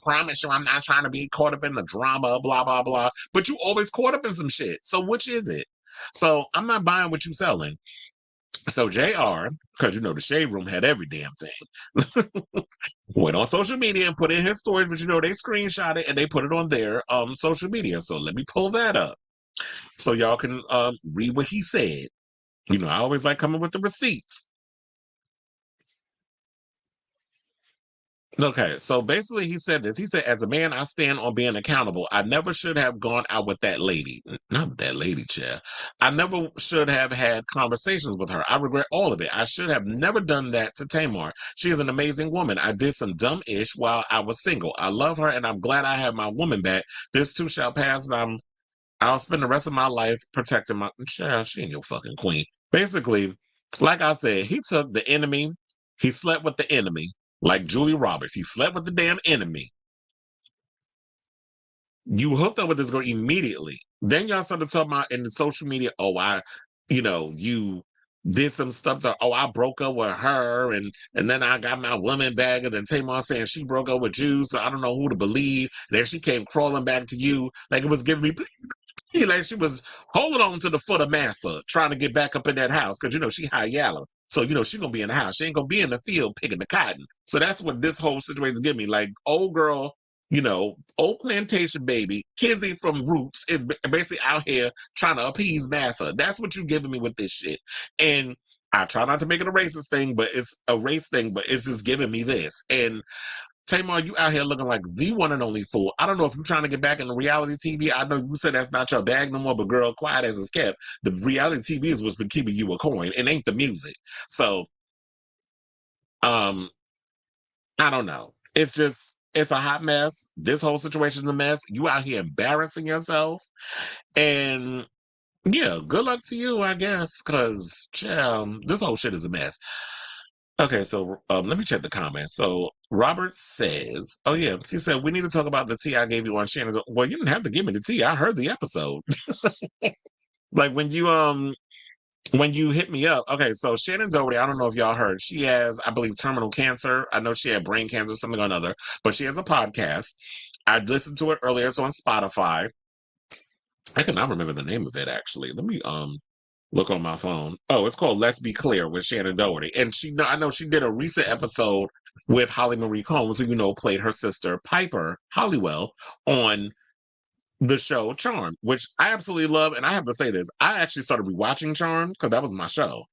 promise you, I'm not trying to be caught up in the drama, blah, blah, blah. But you always caught up in some shit. So which is it? So I'm not buying what you selling. So JR, because you know the Shade Room had every damn thing, went on social media and put in his stories, but you know they screenshot it and they put it on their social media. So let me pull that up so y'all can read what he said. You know, I always like coming with the receipts. Okay, so basically he said this. He said, as a man, I stand on being accountable. I never should have gone out with that lady. Not that lady, chair. I never should have had conversations with her. I regret all of it. I should have never done that to Tamar. She is an amazing woman. I did some dumb-ish while I was single. I love her, and I'm glad I have my woman back. This too shall pass, and I'll spend the rest of my life protecting my child. She ain't your fucking queen. Basically, like I said, he took the enemy. He slept with the enemy. Like Julie Roberts, he slept with the damn enemy. You hooked up with this girl immediately. Then y'all started talking about in the social media, you did some stuff to, I broke up with her and then I got my woman back, and then Tamar saying she broke up with you, so I don't know who to believe. And then she came crawling back to you like it was giving me like she was holding on to the foot of Massa, trying to get back up in that house because, you know, she high yellow. So, you know, she going to be in the house. She ain't going to be in the field picking the cotton. So that's what this whole situation give me. Like, old girl, you know, old plantation baby, Kizzy from Roots is basically out here trying to appease Massa. That's what you giving me with this shit. And I try not to make it a racist thing, but it's a race thing, but it's just giving me this. And Tamar, you out here looking like the one and only fool. I don't know if you're trying to get back into reality TV. I know you said that's not your bag no more, but girl, quiet as it's kept. The reality TV is what's been keeping you a coin. It ain't the music. So, I don't know. It's a hot mess. This whole situation is a mess. You out here embarrassing yourself. And yeah, good luck to you, I guess, because this whole shit is a mess. Okay, so let me check the comments. So Robert says, "Oh yeah," he said, "We need to talk about the tea I gave you on Shannon." Well, you didn't have to give me the tea. I heard the episode. Like when you hit me up. Okay, so Shannon Doherty, I don't know if y'all heard. She has, I believe, terminal cancer. I know she had brain cancer, something or another, but she has a podcast. I listened to it earlier. It's on Spotify. I cannot remember the name of it actually. Let me look on my phone. Oh, it's called Let's Be Clear with Shannon Doherty. And I know she did a recent episode with Holly Marie Combs, who, you know, played her sister Piper Hollywell on the show Charm, which I absolutely love. And I have to say this, I actually started rewatching Charm because that was my show.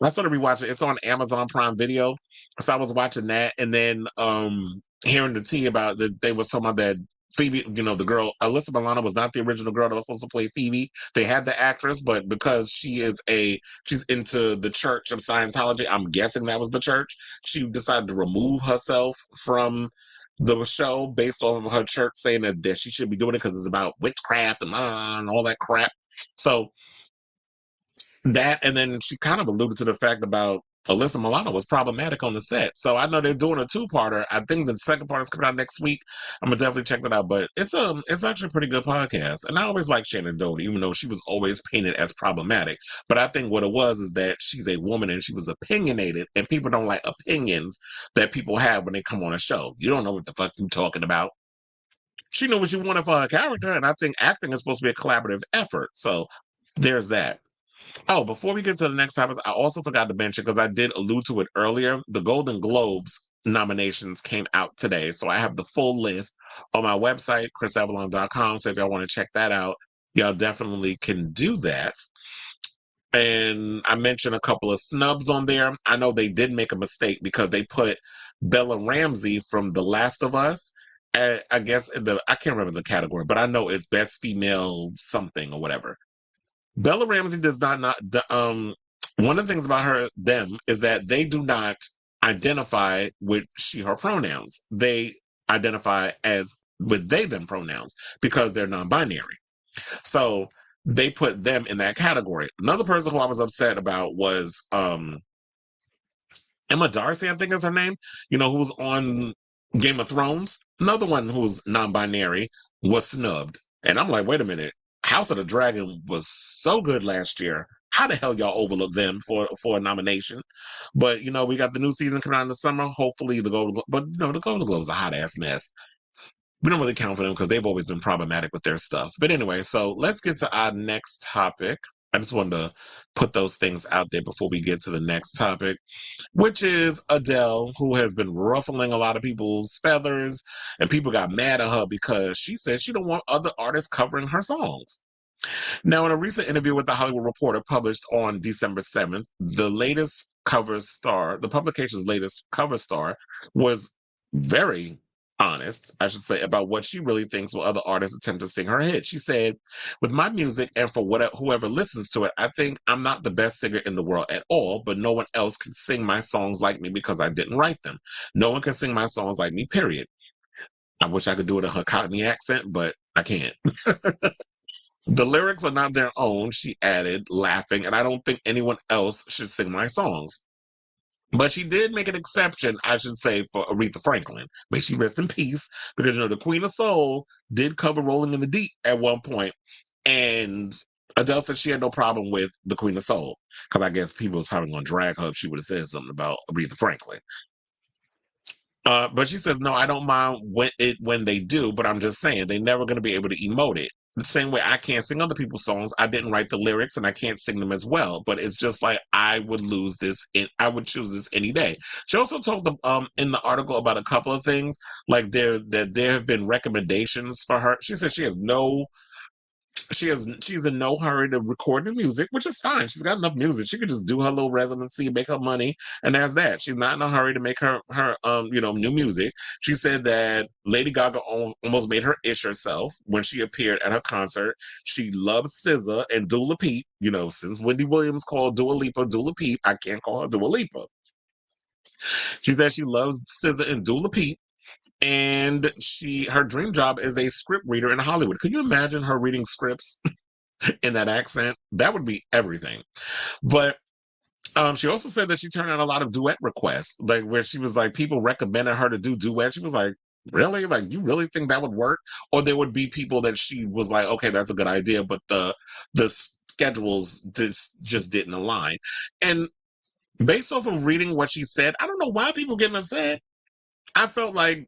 I started rewatching. It's on Amazon Prime Video, so I was watching that, and then hearing the tea about that they was talking about that Phoebe, you know, the girl Alyssa Milano was not the original girl that was supposed to play Phoebe. They had the actress, but because she's into the Church of Scientology, I'm guessing that was the church. She decided to remove herself from the show based off of her church saying that she should be doing it because it's about witchcraft and all that crap. So that, and then she kind of alluded to the fact about Alyssa Milano was problematic on the set. So I know they're doing a two-parter. I think the second part is coming out next week. I'm gonna definitely check that out. But it's actually a pretty good podcast. And I always like Shannon Doherty, even though she was always painted as problematic. But I think what it was is that she's a woman and she was opinionated, and people don't like opinions that people have when they come on a show. You don't know what the fuck you talking about. She knew what she wanted for her character, and I think acting is supposed to be a collaborative effort. So there's that. Oh, before we get to the next topic, I also forgot to mention, because I did allude to it earlier, the Golden Globes nominations came out today. So I have the full list on my website, thekrisavalon.com. So if y'all want to check that out, y'all definitely can do that. And I mentioned a couple of snubs on there. I know they did make a mistake because they put Bella Ramsey from The Last of Us, I guess, I can't remember the category, but I know it's Best Female something or whatever. Bella Ramsey does not one of the things about them is that they do not identify with she, her pronouns. They identify as with they, them pronouns because they're non-binary. So they put them in that category. Another person who I was upset about was Emma Darcy, I think is her name, who's on Game of Thrones. Another one who's non-binary was snubbed. And I'm like, wait a minute. House of the Dragon was so good last year. How the hell y'all overlook them for a nomination? But we got the new season coming out in the summer. Hopefully the Golden Globe, but the Golden Globe's a hot ass mess. We don't really count for them because they've always been problematic with their stuff. But anyway, so let's get to our next topic. I just wanted to put those things out there before we get to the next topic, which is Adele, who has been ruffling a lot of people's feathers, and people got mad at her because she said she don't want other artists covering her songs. Now, in a recent interview with The Hollywood Reporter published on December 7th, the publication's latest cover star, was very honest, I should say, about what she really thinks will other artists attempt to sing her hit. She said, with my music and for whoever listens to it, I think I'm not the best singer in the world at all, but no one else can sing my songs like me because I didn't write them. No one can sing my songs like me, period. I wish I could do it in her Cockney accent, but I can't. The lyrics are not their own, she added, laughing, and I don't think anyone else should sing my songs. But she did make an exception, I should say, for Aretha Franklin. May she rest in peace, because the Queen of Soul did cover Rolling in the Deep at one point, and Adele said she had no problem with the Queen of Soul, because I guess people was probably going to drag her if she would have said something about Aretha Franklin. But she says, no, I don't mind when they do, but I'm just saying they're never going to be able to emote it. The same way I can't sing other people's songs. I didn't write the lyrics and I can't sing them as well. But it's just like I would I would choose this any day. She also talked in the article about a couple of things, like there have been recommendations for her. She said she's in no hurry to record new music, which is fine. She's got enough music. She could just do her little residency, make her money, and that's that. She's not in a hurry to make her new music. She said that Lady Gaga almost made her ish herself when she appeared at her concert. She loves SZA and Dua Peep. Since Wendy Williams called Dua Lipa Dua Peep, I can't call her Dua Lipa. She said she loves SZA and Dua Peep. And her dream job is a script reader in Hollywood. Could you imagine her reading scripts in that accent? That would be everything. But she also said that she turned out a lot of duet requests, like where she was like, people recommended her to do duets. She was like, really? Like, you really think that would work? Or there would be people that she was like, okay, that's a good idea, but the schedules just didn't align. And based off of reading what she said, I don't know why people getting upset. I felt like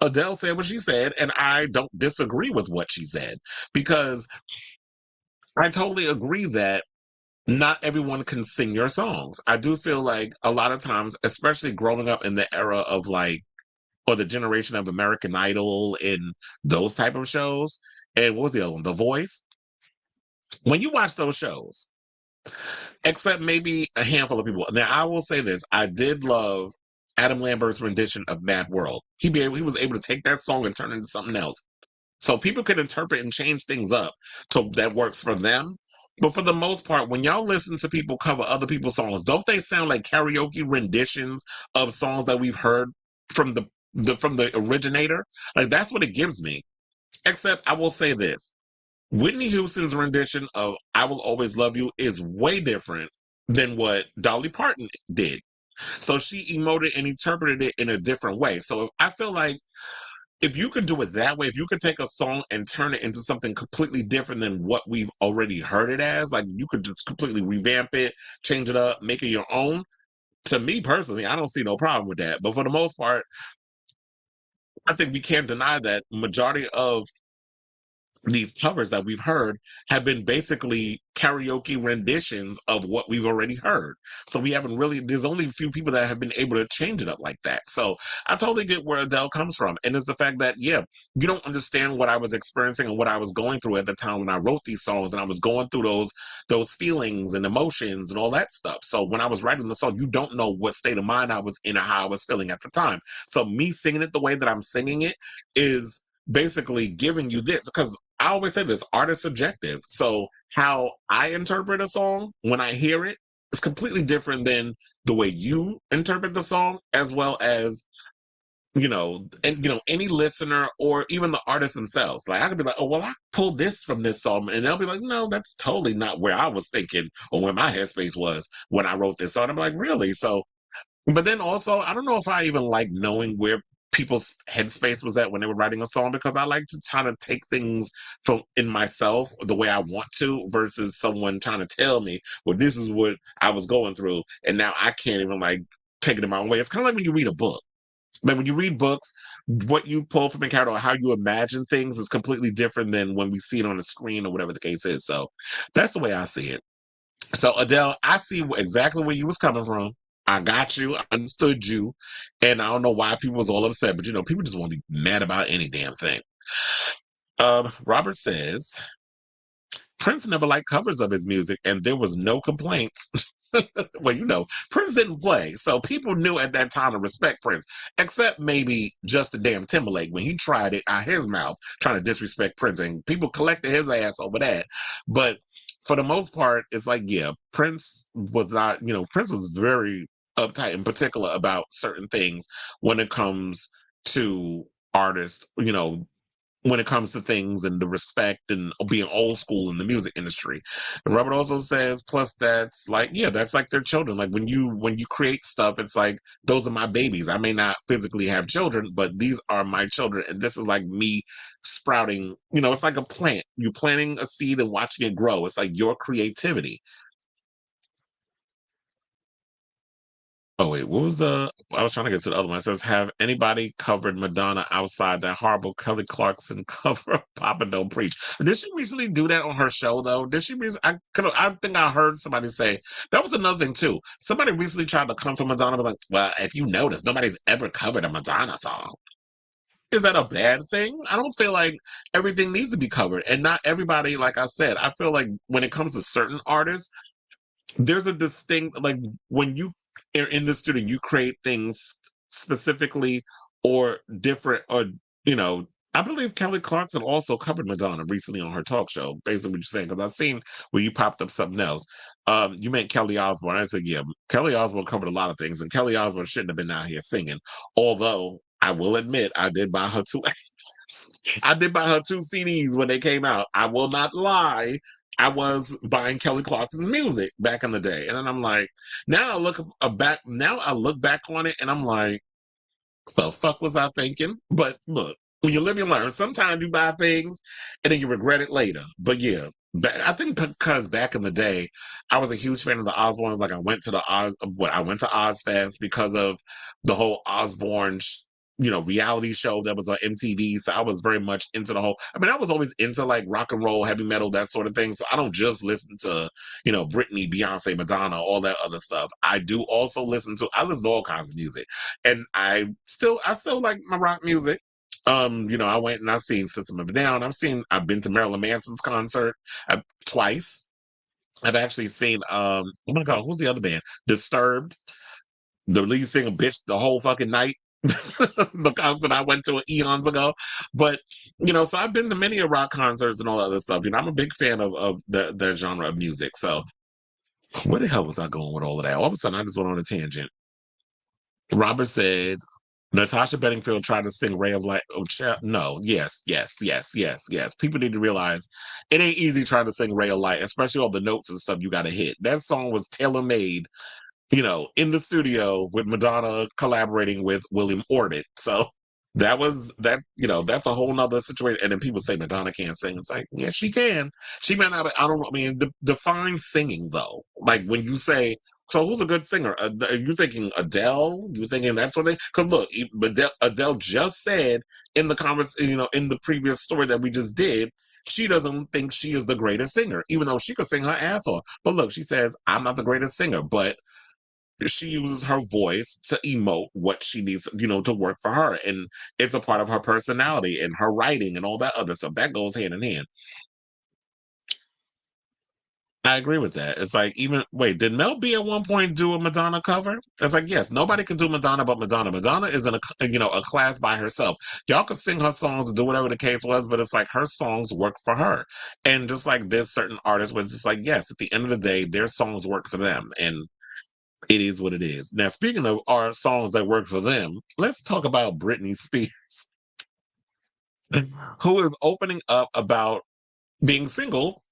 Adele said what she said, and I don't disagree with what she said, because I totally agree that not everyone can sing your songs. I do feel like a lot of times, especially growing up in the era of or the generation of American Idol and those type of shows, and what was the other one? The Voice. When you watch those shows, except maybe a handful of people. Now, I will say this: I did love Adam Lambert's rendition of Mad World. He was able to take that song and turn it into something else. So people can interpret and change things up that works for them. But for the most part, when y'all listen to people cover other people's songs, don't they sound like karaoke renditions of songs that we've heard from the originator? Like, that's what it gives me. Except I will say this: Whitney Houston's rendition of "I Will Always Love You" is way different than what Dolly Parton did. So she emoted and interpreted it in a different way. So I feel like if you could do it that way, if you could take a song and turn it into something completely different than what we've already heard it as, like you could just completely revamp it, change it up, make it your own. To me personally, I don't see no problem with that. But for the most part, I think we can't deny that majority of these covers that we've heard have been basically karaoke renditions of what we've already heard. So there's only a few people that have been able to change it up like that. So I totally get where Adele comes from. And it's the fact that, yeah, you don't understand what I was experiencing and what I was going through at the time when I wrote these songs, and I was going through those feelings and emotions and all that stuff. So when I was writing the song, you don't know what state of mind I was in or how I was feeling at the time. So me singing it the way that I'm singing it is basically giving you this, because I always say this: art is subjective. So how I interpret a song when I hear it is completely different than the way you interpret the song, as well as any listener or even the artists themselves. Like I could be like, oh well, I pulled this from this song, and they'll be like, no, that's totally not where I was thinking or where my headspace was when I wrote this song. I'm like, really? So, but then also, I don't know if I even like knowing where people's headspace was at when they were writing a song, because I like to try to take things from in myself the way I want to versus someone trying to tell me, well, this is what I was going through, and now I can't even like take it in my own way. It's kind of like when you read a book. Like when you read books, what you pull from the character or how you imagine things is completely different than when we see it on the screen or whatever the case is. So that's the way I see it. So Adele, I see exactly where you was coming from. I got you. I understood you. And I don't know why people was all upset, but people just want to be mad about any damn thing. Robert says, Prince never liked covers of his music, and there was no complaints. Well, Prince didn't play, so people knew at that time to respect Prince, except maybe Justin damn Timberlake when he tried it out his mouth, trying to disrespect Prince, and people collected his ass over that. But for the most part, it's like, yeah, Prince was not, Prince was very uptight in particular about certain things when it comes to artists, when it comes to things and the respect and being old school in the music industry. And Robert also says, plus that's like, yeah, that's like their children. Like when you create stuff, it's like, those are my babies. I may not physically have children, but these are my children. And this is like me sprouting, it's like a plant. You planting a seed and watching it grow. It's like your creativity. Oh wait, what was I was trying to get to the other one. It says, have anybody covered Madonna outside that horrible Kelly Clarkson cover of Papa Don't Preach? Did she recently do that on her show though? Did she? I think I heard somebody say that was another thing too. Somebody recently tried to come for Madonna, but like, well, if you notice, nobody's ever covered a Madonna song. Is that a bad thing? I don't feel like everything needs to be covered, and not everybody. Like I said, I feel like when it comes to certain artists, there's a distinct, like when you are in the studio, you create things specifically or different, or I believe Kelly Clarkson also covered Madonna recently on her talk show, based on what you're saying, because I've seen where you popped up something else. You meant Kelly Osbourne. I said, yeah, Kelly Osbourne covered a lot of things, and Kelly Osbourne shouldn't have been out here singing. Although I will admit, I did buy her two CDs when they came out. I will not lie. I was buying Kelly Clarkson's music back in the day. And then I'm like, now I look back on it and I'm like, the fuck was I thinking? But look, when you live, you learn. Sometimes you buy things and then you regret it later. But yeah, I think because back in the day, I was a huge fan of the Osbournes. Like I went to Ozfest because of the whole Osbourne reality show that was on MTV. So I was very much into the whole, I was always into like rock and roll, heavy metal, that sort of thing. So I don't just listen to, Britney, Beyonce, Madonna, all that other stuff. I listen to all kinds of music. And I still like my rock music. I went and I've seen System of a Down. I've been to Marilyn Manson's concert twice. I've actually seen, oh my God, who's the other band? Disturbed. The lead singer bitched the whole fucking night. The concert I went to eons ago. But, so I've been to many rock concerts and all that other stuff. I'm a big fan of the genre of music. So where the hell was I going with all of that? All of a sudden, I just went on a tangent. Robert said, Natasha Bedingfield tried to sing Ray of Light. Oh, no, yes. People need to realize it ain't easy trying to sing Ray of Light, especially all the notes and stuff you got to hit. That song was tailor-made, in the studio with Madonna collaborating with William Orton. So that's a whole nother situation. And then people say Madonna can't sing. It's like, yeah, she can. She may not. I don't know. Define singing though. Like when you say, so who's a good singer? Are you thinking Adele? You thinking that sort of thing? Because look, Adele just said in the conversation, in the previous story that we just did, she doesn't think she is the greatest singer, even though she could sing her ass off. But look, she says, I'm not the greatest singer, but she uses her voice to emote what she needs, to work for her. And it's a part of her personality and her writing and all that other stuff. That goes hand in hand. I agree with that. It's like, did Mel B at one point do a Madonna cover? It's like, yes, nobody can do Madonna but Madonna. Madonna is in a class by herself. Y'all can sing her songs and do whatever the case was, but it's like her songs work for her. And just like there's certain artists where it's just like, yes, at the end of the day, their songs work for them. And It is what it is. Now, speaking of our songs that work for them, let's talk about Britney Spears, who is opening up about being single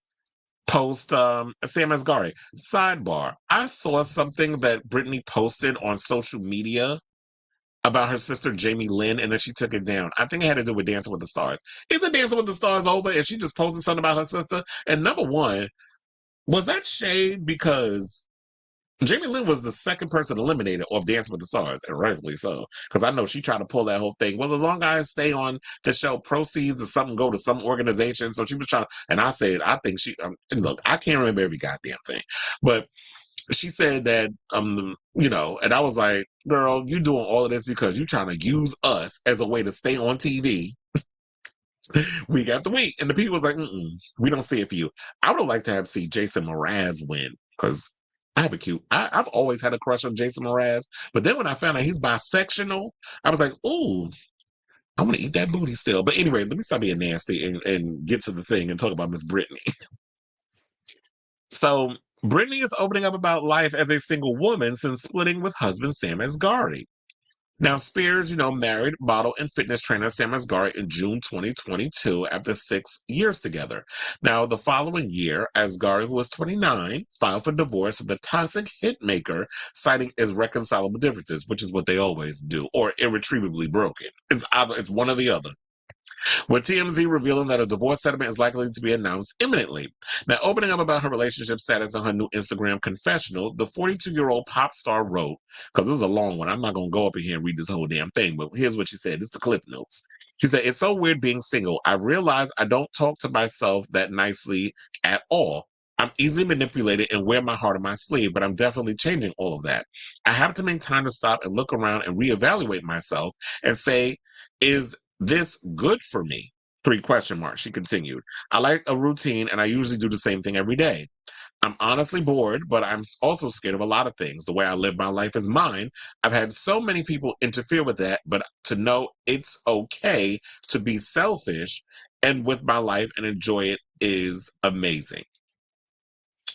post Sam Asghari. Sidebar: I saw something that Britney posted on social media about her sister Jamie Lynn, and then she took it down. I think it had to do with Dancing with the Stars. Isn't Dancing with the Stars over? And she just posted something about her sister. And number one, was that shade because Jamie Lynn was the second person eliminated off Dancing with the Stars, and rightfully so, because I know she tried to pull that whole thing. Well, as long as I stay on the show, proceeds or something go to some organization. So she was trying, and I said, I think she. Look, I can't remember every goddamn thing, but she said that, and I was like, girl, you doing all of this because you trying to use us as a way to stay on TV week after week. And the people was like, we don't see it for you. I would like to have seen Jason Mraz win because I've always had a crush on Jason Mraz. But then when I found out he's bisexual, I was like, ooh, I want to eat that booty still. But anyway, let me stop being nasty and get to the thing and talk about Miss Britney. So Britney is opening up about life as a single woman since splitting with husband Sam Asghari. Now, Spears, married model and fitness trainer Sam Asghari in June 2022 after 6 years together. Now, the following year, Asghari, who was 29, filed for divorce with the toxic hitmaker, citing irreconcilable differences, which is what they always do, or irretrievably broken. It's one or the other, with TMZ revealing that a divorce settlement is likely to be announced imminently. Now, opening up about her relationship status on her new Instagram confessional, the 42-year-old pop star wrote, because this is a long one, I'm not going to go up in here and read this whole damn thing, but here's what she said. It's the clip notes. She said, "It's so weird being single. I realize I don't talk to myself that nicely at all. I'm easily manipulated and wear my heart on my sleeve, but I'm definitely changing all of that. I have to make time to stop and look around and reevaluate myself and say, is this good for me? Three question marks." She continued, "I like a routine and I usually do the same thing every day. I'm honestly bored, but I'm also scared of a lot of things. The way I live my life is mine. I've had so many people interfere with that, but to know it's okay to be selfish and with my life and enjoy it is amazing."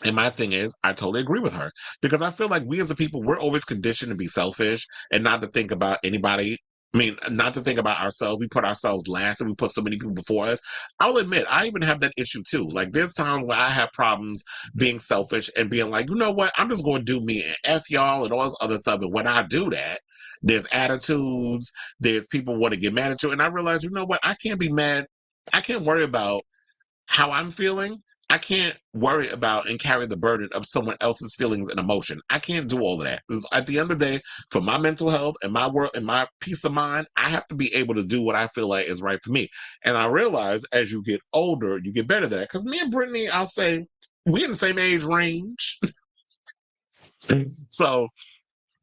And my thing is, I totally agree with her because I feel like we as a people, we're always conditioned to be selfish and not to think about anybody. I mean, not to think about ourselves. We put ourselves last and we put so many people before us. I'll admit, I even have that issue too. Like, there's times where I have problems being selfish and being like, you know what? I'm just going to do me and F y'all and all this other stuff. And when I do that, there's attitudes, there's people want to get mad at you. And I realize, you know what? I can't be mad. I can't worry about how I'm feeling. I can't worry about and carry the burden of someone else's feelings and emotion. I can't do all of that. Because at the end of the day, for my mental health and my world and my peace of mind, I have to be able to do what I feel like is right for me. And I realize as you get older, you get better at that. Because me and Brittany, I'll say, we in the same age range. So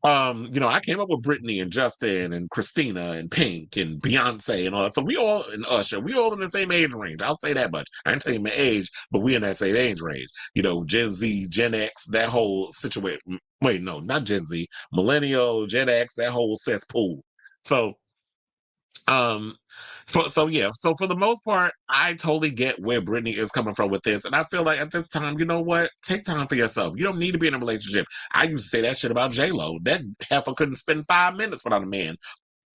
I came up with Britney and Justin and Christina and Pink and Beyonce and all that. So we all and Usher, we all in the same age range. I'll say that much. I ain't tell you my age, but we in that same age range. Gen Z, Gen X, that whole situation. Wait, no, not Gen Z. Millennial, Gen X, that whole cesspool. So um, so for the most part, I totally get where Britney is coming from with this, and I feel like at this time, you know what? Take time for yourself. You don't need to be in a relationship. I used to say that shit about J Lo. That heifer couldn't spend 5 minutes without a man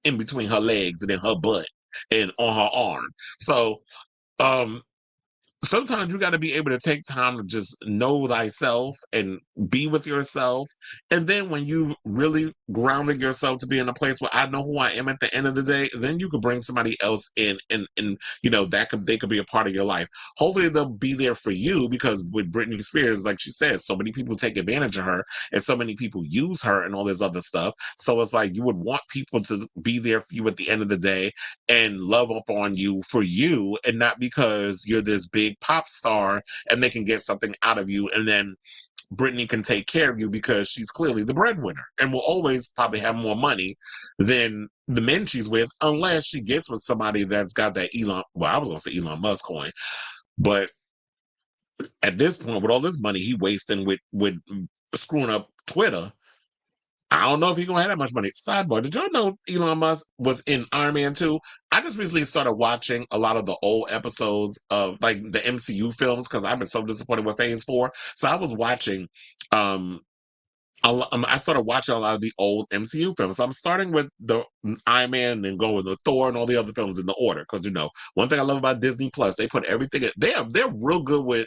in between her legs and in her butt and on her arm. So um, sometimes you got to be able to take time to just know thyself and be with yourself. And then when you really grounded yourself to be in a place where I know who I am at the end of the day, then you could bring somebody else in and they could be a part of your life. Hopefully they'll be there for you because with Britney Spears, like she says, so many people take advantage of her and so many people use her and all this other stuff. So it's like you would want people to be there for you at the end of the day and love up on you for you and not because you're this big pop star and they can get something out of you and then Britney can take care of you because she's clearly the breadwinner and will always probably have more money than the men she's with unless she gets with somebody that's got that I was going to say Elon Musk coin, but at this point with all this money he wasting with screwing up Twitter, I don't know if he's gonna have that much money. Sidebar: did y'all know Elon Musk was in Iron Man 2? I just recently started watching a lot of the old episodes of like the MCU films because I've been so disappointed with Phase 4. So I was watching I started watching a lot of the old MCU films. So I'm starting with the Iron Man and going with Thor and all the other films in the order. Because one thing I love about Disney Plus, they put everything. They're real good with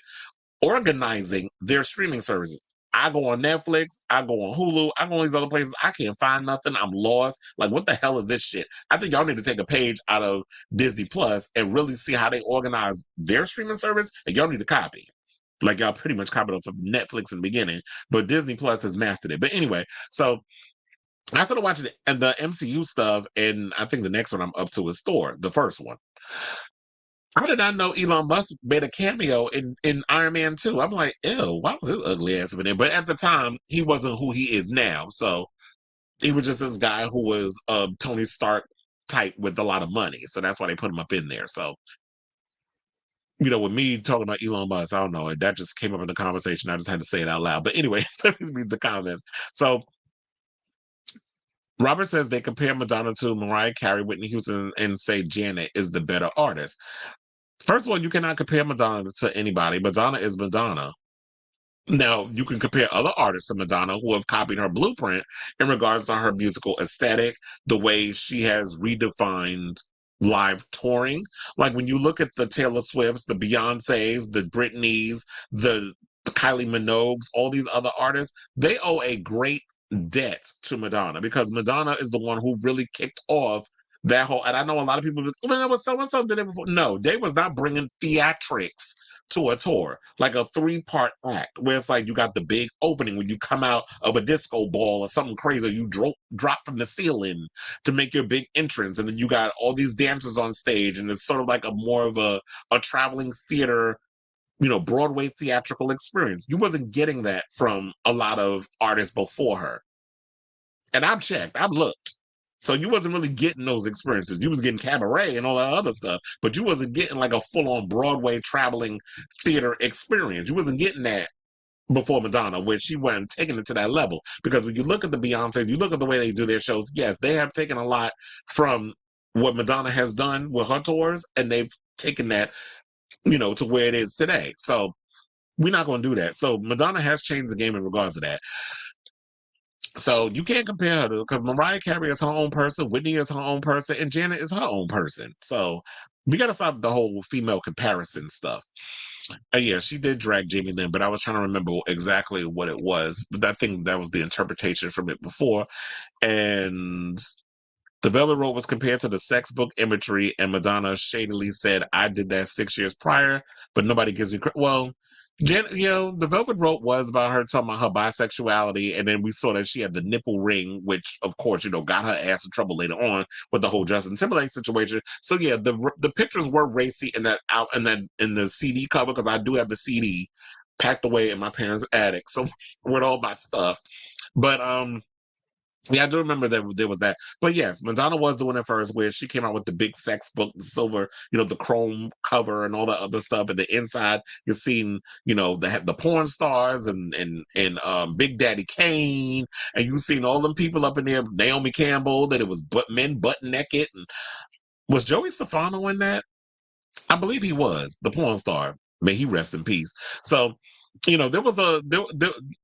organizing their streaming services. I go on Netflix, I go on Hulu, I go on these other places. I can't find nothing. I'm lost. Like, what the hell is this shit? I think y'all need to take a page out of Disney Plus and really see how they organize their streaming service, and y'all need to copy. Like, y'all pretty much copied off of Netflix in the beginning, but Disney Plus has mastered it. But anyway, so I started watching the MCU stuff, and I think the next one I'm up to is Thor, the first one. I did not know Elon Musk made a cameo in Iron Man 2. I'm like, ew, why was his ugly ass in there? But at the time, he wasn't who he is now. So he was just this guy who was a Tony Stark type with a lot of money. So that's why they put him up in there. So, with me talking about Elon Musk, I don't know. That just came up in the conversation. I just had to say it out loud. But anyway, let me read the comments. So Robert says they compare Madonna to Mariah Carey, Whitney Houston, and say Janet is the better artist. First of all, you cannot compare Madonna to anybody. Madonna is Madonna. Now, you can compare other artists to Madonna who have copied her blueprint in regards to her musical aesthetic, the way she has redefined live touring. Like when you look at the Taylor Swifts, the Beyoncés, the Britneys, the Kylie Minogues, all these other artists, they owe a great debt to Madonna because Madonna is the one who really kicked off that whole. And I know a lot of people, it was so and so did it before. No, they was not bringing theatrics to a tour, like a 3-part act, where it's like you got the big opening when you come out of a disco ball or something crazy, you drop from the ceiling to make your big entrance, and then you got all these dancers on stage, and it's sort of like a more of a traveling theater, Broadway theatrical experience. You wasn't getting that from a lot of artists before her. And I've checked, I've looked. So you wasn't really getting those experiences. You was getting cabaret and all that other stuff, but you wasn't getting like a full-on Broadway traveling theater experience. You wasn't getting that before Madonna, where she wasn't taking it to that level. Because when you look at the Beyonce, you look at the way they do their shows, yes, they have taken a lot from what Madonna has done with her tours, and they've taken that, to where it is today. So we're not going to do that. So Madonna has changed the game in regards to that. So you can't compare her to, because Mariah Carey is her own person, Whitney is her own person, and Janet is her own person. So we got to stop the whole female comparison stuff. Yeah, she did drag Jamie Lynn, but I was trying to remember exactly what it was. But I think that was the interpretation from it before. And the Velvet Rope was compared to the sex book imagery, and Madonna shadily said, I did that 6 years prior, but nobody gives me credit. Well, the Velvet Rope was about her talking about her bisexuality, and then we saw that she had the nipple ring, which, of course, got her ass in trouble later on with the whole Justin Timberlake situation. So yeah, the pictures were racy in the CD cover, because I do have the CD packed away in my parents' attic, so with all my stuff. But yeah, I do remember that there was that. But yes, Madonna was doing it first, where she came out with the big sex book, the silver, the chrome cover and all that other stuff. And the inside, you're seeing, the porn stars and Big Daddy Kane, and you seen all them people up in there, Naomi Campbell, that it was men butt naked. And was Joey Stefano in that? I believe he was the porn star. May he rest in peace. So, there was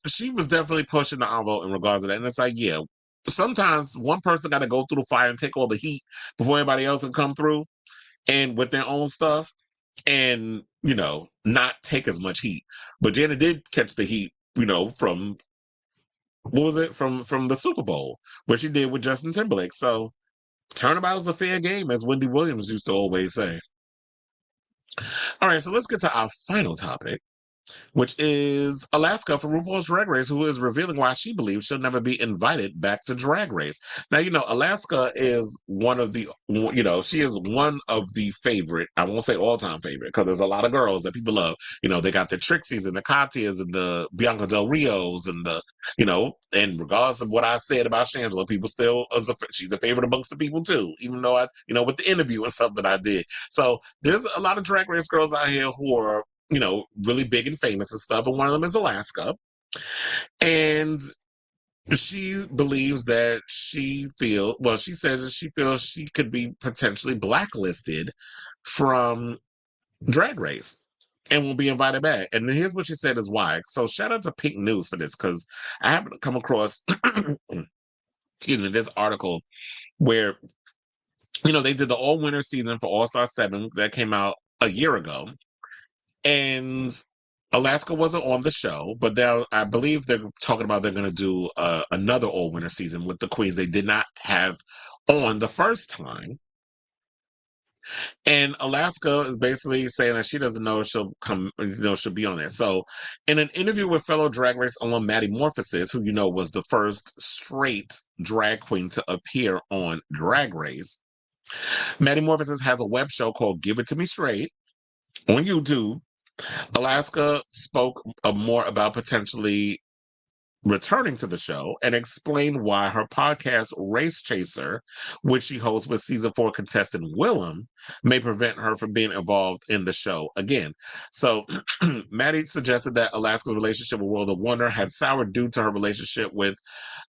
she was definitely pushing the envelope in regards to that. And it's like, yeah, sometimes one person got to go through the fire and take all the heat before everybody else can come through and with their own stuff and, not take as much heat. But Janet did catch the heat, from, what was it? From the Super Bowl, what she did with Justin Timberlake. So turnabout is a fair game, as Wendy Williams used to always say. All right, so let's get to our final topic, which is Alaska from RuPaul's Drag Race, who is revealing why she believes she'll never be invited back to Drag Race. Now, Alaska is one of the, she is one of the favorite, I won't say all-time favorite, because there's a lot of girls that people love. They got the Trixies and the Katias and the Bianca Del Rios and the, and regardless of what I said about Shangela, people still, she's a favorite amongst the people too, even though with the interview and stuff that I did. So there's a lot of Drag Race girls out here who are, really big and famous and stuff. And one of them is Alaska. And she believes that she says that she feels she could be potentially blacklisted from Drag Race. and won't be invited back. And here's what she said is why. So shout out to Pink News for this, because I happened to come across excuse me, this article where they did the all winter season for All Star 7 that came out a year ago. And Alaska wasn't on the show, but I believe they're talking about they're going to do another all winter season with the queens they did not have on the first time. And Alaska is basically saying that she doesn't know if she'll come, she'll be on there. So, in an interview with fellow Drag Race alum Maddie Morphosis, who was the first straight drag queen to appear on Drag Race, Maddie Morphosis has a web show called Give It To Me Straight on YouTube. Alaska spoke more about potentially returning to the show and explained why her podcast Race Chaser, which she hosts with season 4 contestant Willem, may prevent her from being involved in the show again. So Maddie suggested that Alaska's relationship with World of Wonder had soured due to her relationship with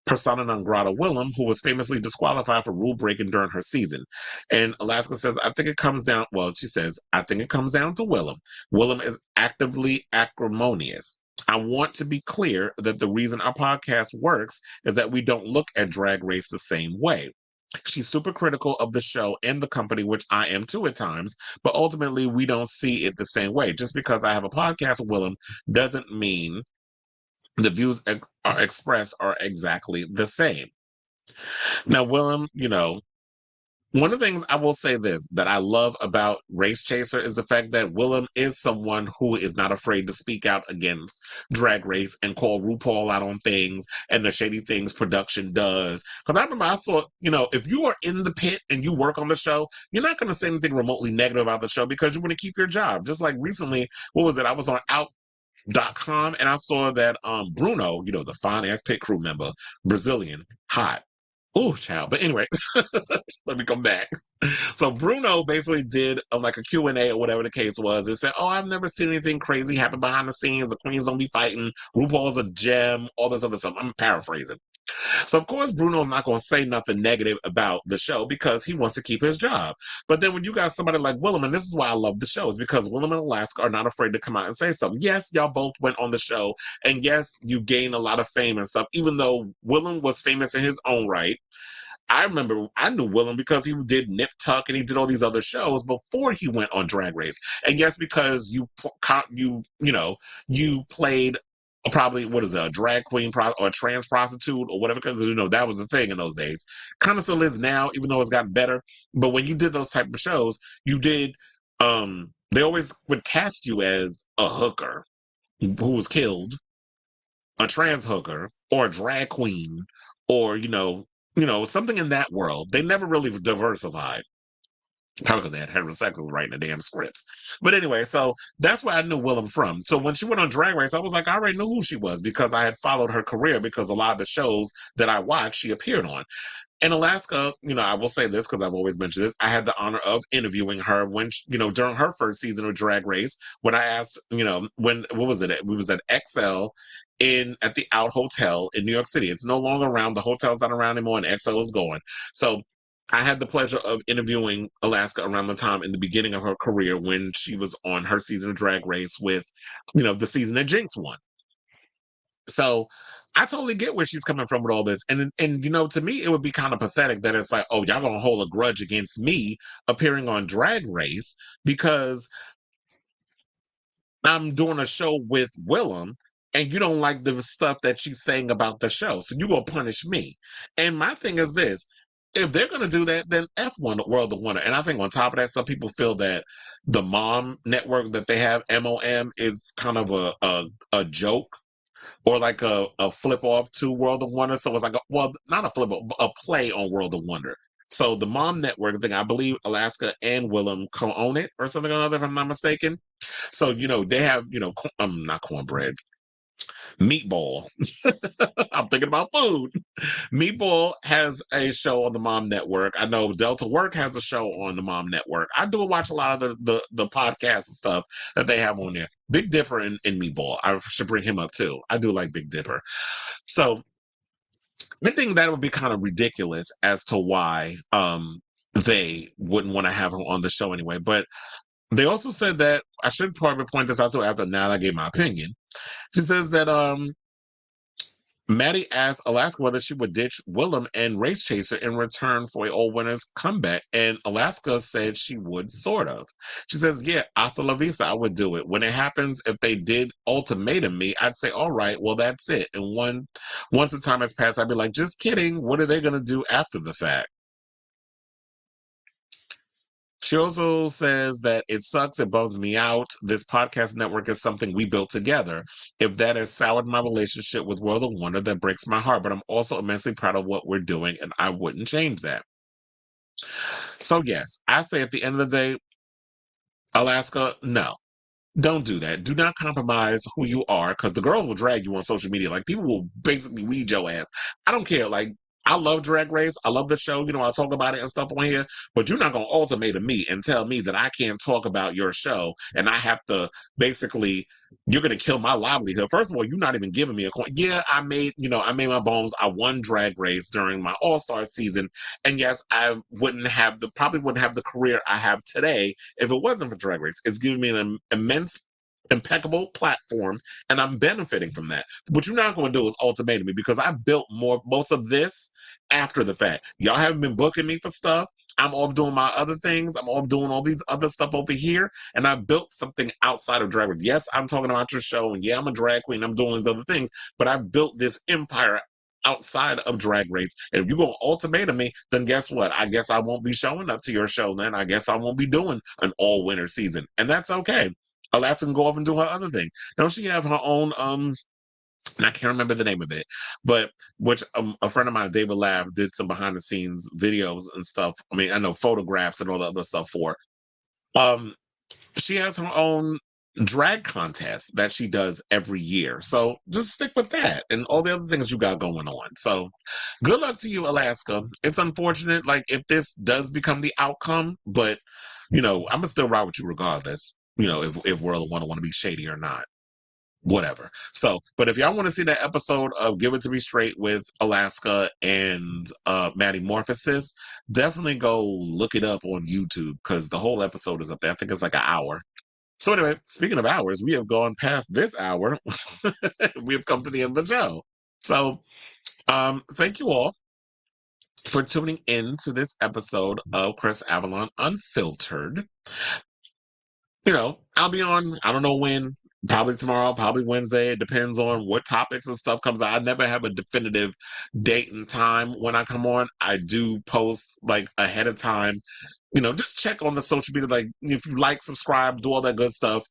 persona non grata Willem, who was famously disqualified for rule breaking during her season. And Alaska says, I think it comes down to Willem. Willem is actively acrimonious. I want to be clear that the reason our podcast works is that we don't look at Drag Race the same way. She's super critical of the show and the company, which I am too at times, but ultimately we don't see it the same way. Just because I have a podcast with Willem doesn't mean the views are expressed are exactly the same. Now, Willem, one of the things I will say that I love about Race Chaser is the fact that Willem is someone who is not afraid to speak out against Drag Race and call RuPaul out on things and the shady things production does. Because I remember I saw, if you are in the pit and you work on the show, you're not going to say anything remotely negative about the show because you want to keep your job. Just like recently, what was it? I was on Out.com and I saw that Bruno, the fine ass pit crew member, Brazilian, hot. Oh, child. But anyway, let me come back. So Bruno basically did like a Q&A or whatever the case was and said, I've never seen anything crazy happen behind the scenes. The queens don't be fighting. RuPaul's a gem, all this other stuff. I'm paraphrasing. So, of course, Bruno's not going to say nothing negative about the show because he wants to keep his job. But then when you got somebody like Willem, and this is why I love the show, is because Willem and Alaska are not afraid to come out and say something. Yes, y'all both went on the show, and yes, you gained a lot of fame and stuff, even though Willem was famous in his own right. I remember I knew Willem because he did Nip Tuck and he did all these other shows before he went on Drag Race. And yes, because you played probably a drag queen or a trans prostitute or whatever, because that was a thing in those days. Kind of still is now, even though it's gotten better. But when you did those type of shows, you did. They always would cast you as a hooker who was killed, a trans hooker, or a drag queen, or something in that world. They never really diversified. Probably because they had heterosexuals writing the damn scripts. But anyway, so that's where I knew Willem from. So when she went on Drag Race, I was like, I already knew who she was because I had followed her career because a lot of the shows that I watched, she appeared on. In Alaska, I will say this because I've always mentioned this. I had the honor of interviewing her when, during her first season of Drag Race, when I asked, what was it? We was at XL at the Out Hotel in New York City. It's no longer around. The hotel's not around anymore and XL is going. So I had the pleasure of interviewing Alaska around the time in the beginning of her career when she was on her season of Drag Race with, the season that Jinx won. So I totally get where she's coming from with all this. And to me, it would be kind of pathetic that it's like, y'all gonna hold a grudge against me appearing on Drag Race because I'm doing a show with Willem and you don't like the stuff that she's saying about the show. So you gonna punish me. And my thing is this. If they're going to do that, then F1 World of Wonder. And I think on top of that, some people feel that the mom network that they have, MOM, is kind of a joke or like a flip off to World of Wonder. So it's like, not a flip off, a play on World of Wonder. So the mom network thing, I believe Alaska and Willem co-own it or something or another, if I'm not mistaken. So, they have, not cornbread, meatball. I'm thinking about food. Meatball has a show on the Mom Network. I know Delta Work has a show on the Mom Network. I do watch a lot of the podcasts and stuff that they have on there. Big Dipper and Meatball. I should bring him up too. I do like Big Dipper. So I think that would be kind of ridiculous as to why they wouldn't want to have her on the show anyway. But They also said that I should probably point this out to her after now that I gave my opinion. She says that Maddie asked Alaska whether she would ditch Willem and Race Chaser in return for a All Winners comeback, and Alaska said she would, sort of. She says, yeah, hasta la vista, I would do it. When it happens, if they did ultimatum me, I'd say, all right, well, that's it. And once the time has passed, I'd be like, just kidding. What are they going to do after the fact? She also says that it sucks, it bums me out. This podcast network is something we built together. If that has soured my relationship with World of Wonder, that breaks my heart. But I'm also immensely proud of what we're doing, and I wouldn't change that. So yes, I say at the end of the day, Alaska, no. Don't do that. Do not compromise who you are, because the girls will drag you on social media. Like, people will basically weed your ass. I don't care. Like, I love Drag Race. I love the show. You know, I talk about it and stuff on here. But you're not going to ultimatum me and tell me that I can't talk about your show and I have to basically, you're going to kill my livelihood. First of all, you're not even giving me a coin. Yeah, I made my bones. I won Drag Race during my All-Star season. And yes, I probably wouldn't have the career I have today if it wasn't for Drag Race. It's given me an immense, impeccable platform, and I'm benefiting from that. What you're not going to do is ultimatum me, because I built most of this after the fact. Y'all haven't been booking me for stuff. I'm all doing my other things. I'm all doing all these other stuff over here, and I built something outside of drag. Yes, I'm talking about your show, and yeah, I'm a drag queen. I'm doing these other things, but I built this empire outside of Drag Race. And if you're going to ultimatum me, then guess what? I guess I won't be showing up to your show then. I guess I won't be doing an all-winner season. And that's okay. Alaska can go off and do her other thing. Don't she have her own, and I can't remember the name of it, but which a friend of mine, David Lab, did some behind the scenes videos and stuff. I mean, I know photographs and all the other stuff for. She has her own drag contest that she does every year. So just stick with that and all the other things you got going on. So good luck to you, Alaska. It's unfortunate, like, if this does become the outcome, but I'm gonna still ride with you regardless. If World want to be shady or not. Whatever. So, but if y'all want to see that episode of Give It To Me Straight with Alaska and Maddie Morphosis, definitely go look it up on YouTube, because the whole episode is up there. I think it's like an hour. So anyway, speaking of hours, we have gone past this hour. We have come to the end of the show. So thank you all for tuning in to this episode of Kris Avalon Unfiltered. I'll be on, I don't know when, probably tomorrow, probably Wednesday. It depends on what topics and stuff comes out. I never have a definitive date and time when I come on. I do post like ahead of time. Just check on the social media. Like, if you like, subscribe, do all that good stuff.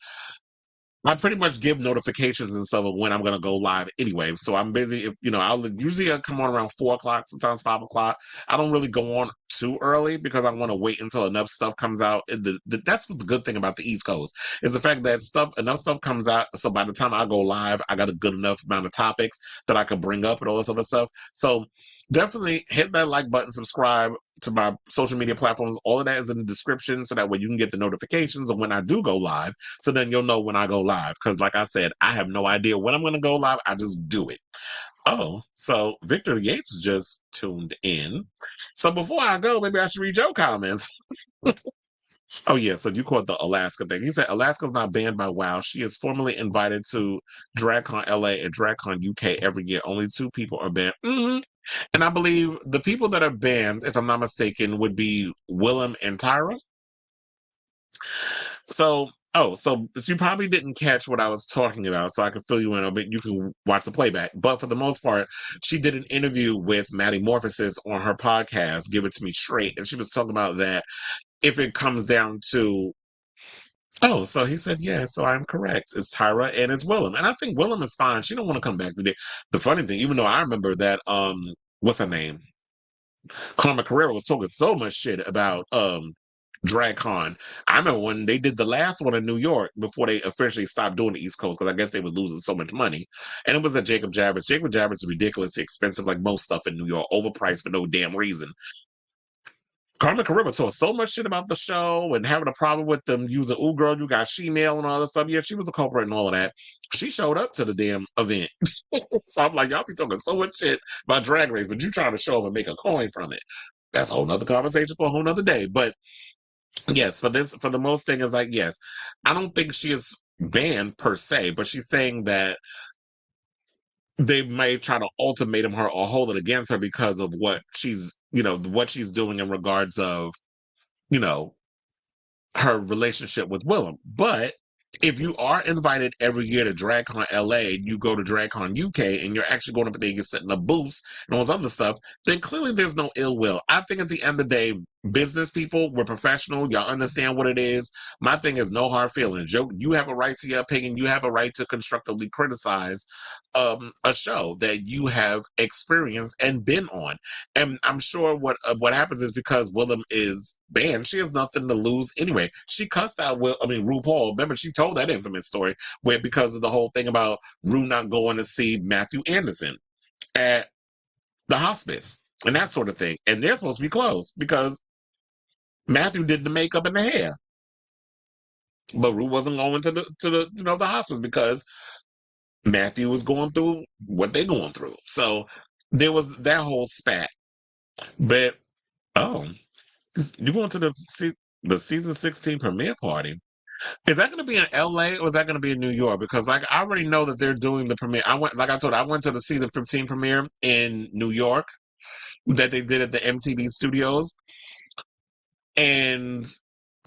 I pretty much give notifications and stuff of when I'm going to go live anyway. So I'm busy. If I'll usually come on around 4 o'clock, sometimes 5 o'clock. I don't really go on too early because I want to wait until enough stuff comes out. That's what the good thing about the East Coast is, the fact that enough stuff comes out. So by the time I go live, I got a good enough amount of topics that I can bring up and all this other stuff. So definitely hit that like button, subscribe to my social media platforms. All of that is in the description, so that way you can get the notifications of when I do go live. So then you'll know when I go live. Because like I said, I have no idea when I'm going to go live. I just do it. Oh, so Victor Yates just tuned in. So before I go, maybe I should read your comments. Oh, yeah. So you caught the Alaska thing. He said Alaska's not banned by WoW. She is formally invited to DragCon LA and DragCon UK every year. Only 2 people are banned. And I believe the people that are banned, if I'm not mistaken, would be Willem and Tyra. So you probably didn't catch what I was talking about, so I can fill you in a bit. You can watch the playback. But for the most part, she did an interview with Maddie Morphosis on her podcast, Give It To Me Straight, and she was talking about that if it comes down to, so he said, yeah, so I'm correct. It's Tyra and it's Willem. And I think Willem is fine. She don't want to come back today. The funny thing, even though I remember that, what's her name? Carmen Carrera was talking so much shit about DragCon. I remember when they did the last one in New York before they officially stopped doing the East Coast, because I guess they were losing so much money. And it was at Jacob Javits. Jacob Javits is ridiculously expensive, like most stuff in New York, overpriced for no damn reason. Carmen Carrera talked so much shit about the show and having a problem with them using "Ooh girl, you got she-mail" and all that stuff. Yeah, she was a culprit and all of that. She showed up to the damn event. So I'm like, y'all be talking so much shit about Drag Race, but you trying to show up and make a coin from it. That's a whole nother conversation for a whole nother day. But Yes, for the most thing is like, yes, I don't think she is banned per se, but she's saying that they may try to ultimatum her or hold it against her because of what she's, what she's doing in regards of, you know, her relationship with Willem. But if you are invited every year to DragCon LA and you go to DragCon UK and you're actually going up there, you're setting up booths and all this other stuff, then clearly there's no ill will. I think at the end of the day, business people, we're professional. Y'all understand what it is. My thing is no hard feelings. You have a right to your opinion. You have a right to constructively criticize a show that you have experienced and been on. And I'm sure what happens is because Willem is banned, she has nothing to lose anyway. She cussed out RuPaul. Remember, she told that infamous story where because of the whole thing about Ru not going to see Matthew Anderson at the hospice and that sort of thing. And they're supposed to be closed because Matthew did the makeup and the hair. But Ru wasn't going to the hospice because Matthew was going through what they're going through. So there was that whole spat. But oh, you going to the season 16 premiere party? Is that going to be in LA or is that going to be in New York? Because like I already know that they're doing the premiere. I went to the season 15 premiere in New York that they did at the MTV Studios, and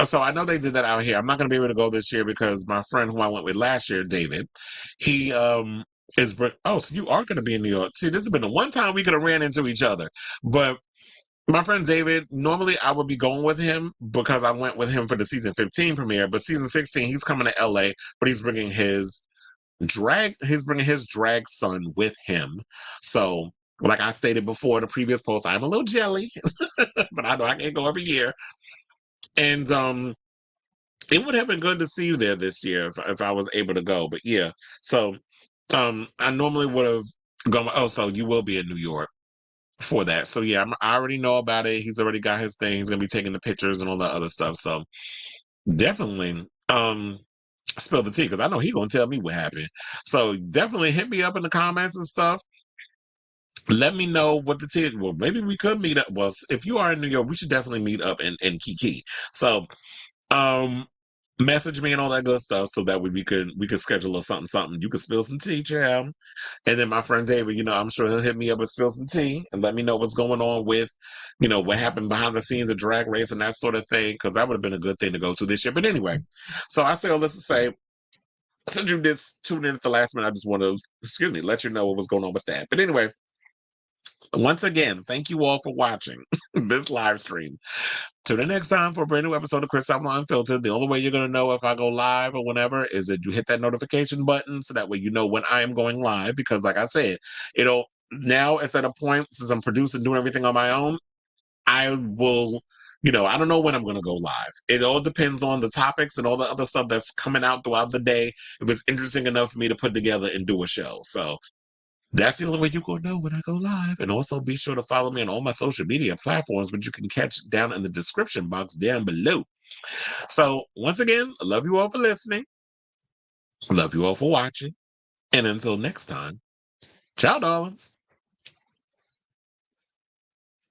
so I know they did that out here. I'm not going to be able to go this year because my friend who I went with last year, David, he oh, so you are going to be in New York. See, this has been the one time we could have ran into each other, but my friend David, normally I would be going with him because I went with him for the season 15 premiere, but season 16, he's coming to LA, but he's bringing his drag son with him. So, like I stated before in the previous post, I'm a little jelly, but I know I can't go every year. And it would have been good to see you there this year if I was able to go. But yeah, so I normally would have gone. Oh, so you will be in New York for that. So yeah, I already know about it. He's already got his thing. He's gonna be taking the pictures and all that other stuff. So definitely spill the tea because I know he's gonna tell me what happened. So definitely hit me up in the comments and stuff. Let me know what the tea. Well, maybe we could meet up. Well, if you are in New York, we should definitely meet up in Kiki. So message me and all that good stuff so that we could schedule a something. You could spill some tea, child. And then my friend David, I'm sure he'll hit me up and spill some tea and let me know what's going on with, what happened behind the scenes of Drag Race and that sort of thing, because that would have been a good thing to go to this year. But anyway, so I say all this to say, since you did tune in at the last minute, I just want to, let you know what was going on with that. But anyway, once again, thank you all for watching this live stream. Till the next time for a brand new episode of Kris Avalon Unfiltered. The only way you're going to know if I go live or whenever is that you hit that notification button so that way you know when I am going live. Because like I said, now it's at a point since I'm producing, doing everything on my own, I will, I don't know when I'm going to go live. It all depends on the topics and all the other stuff that's coming out throughout the day. If it's interesting enough for me to put together and do a show. So that's the only way you're going to know when I go live. And also be sure to follow me on all my social media platforms, which you can catch down in the description box down below. So once again, I love you all for listening. I love you all for watching. And until next time, ciao, darlings.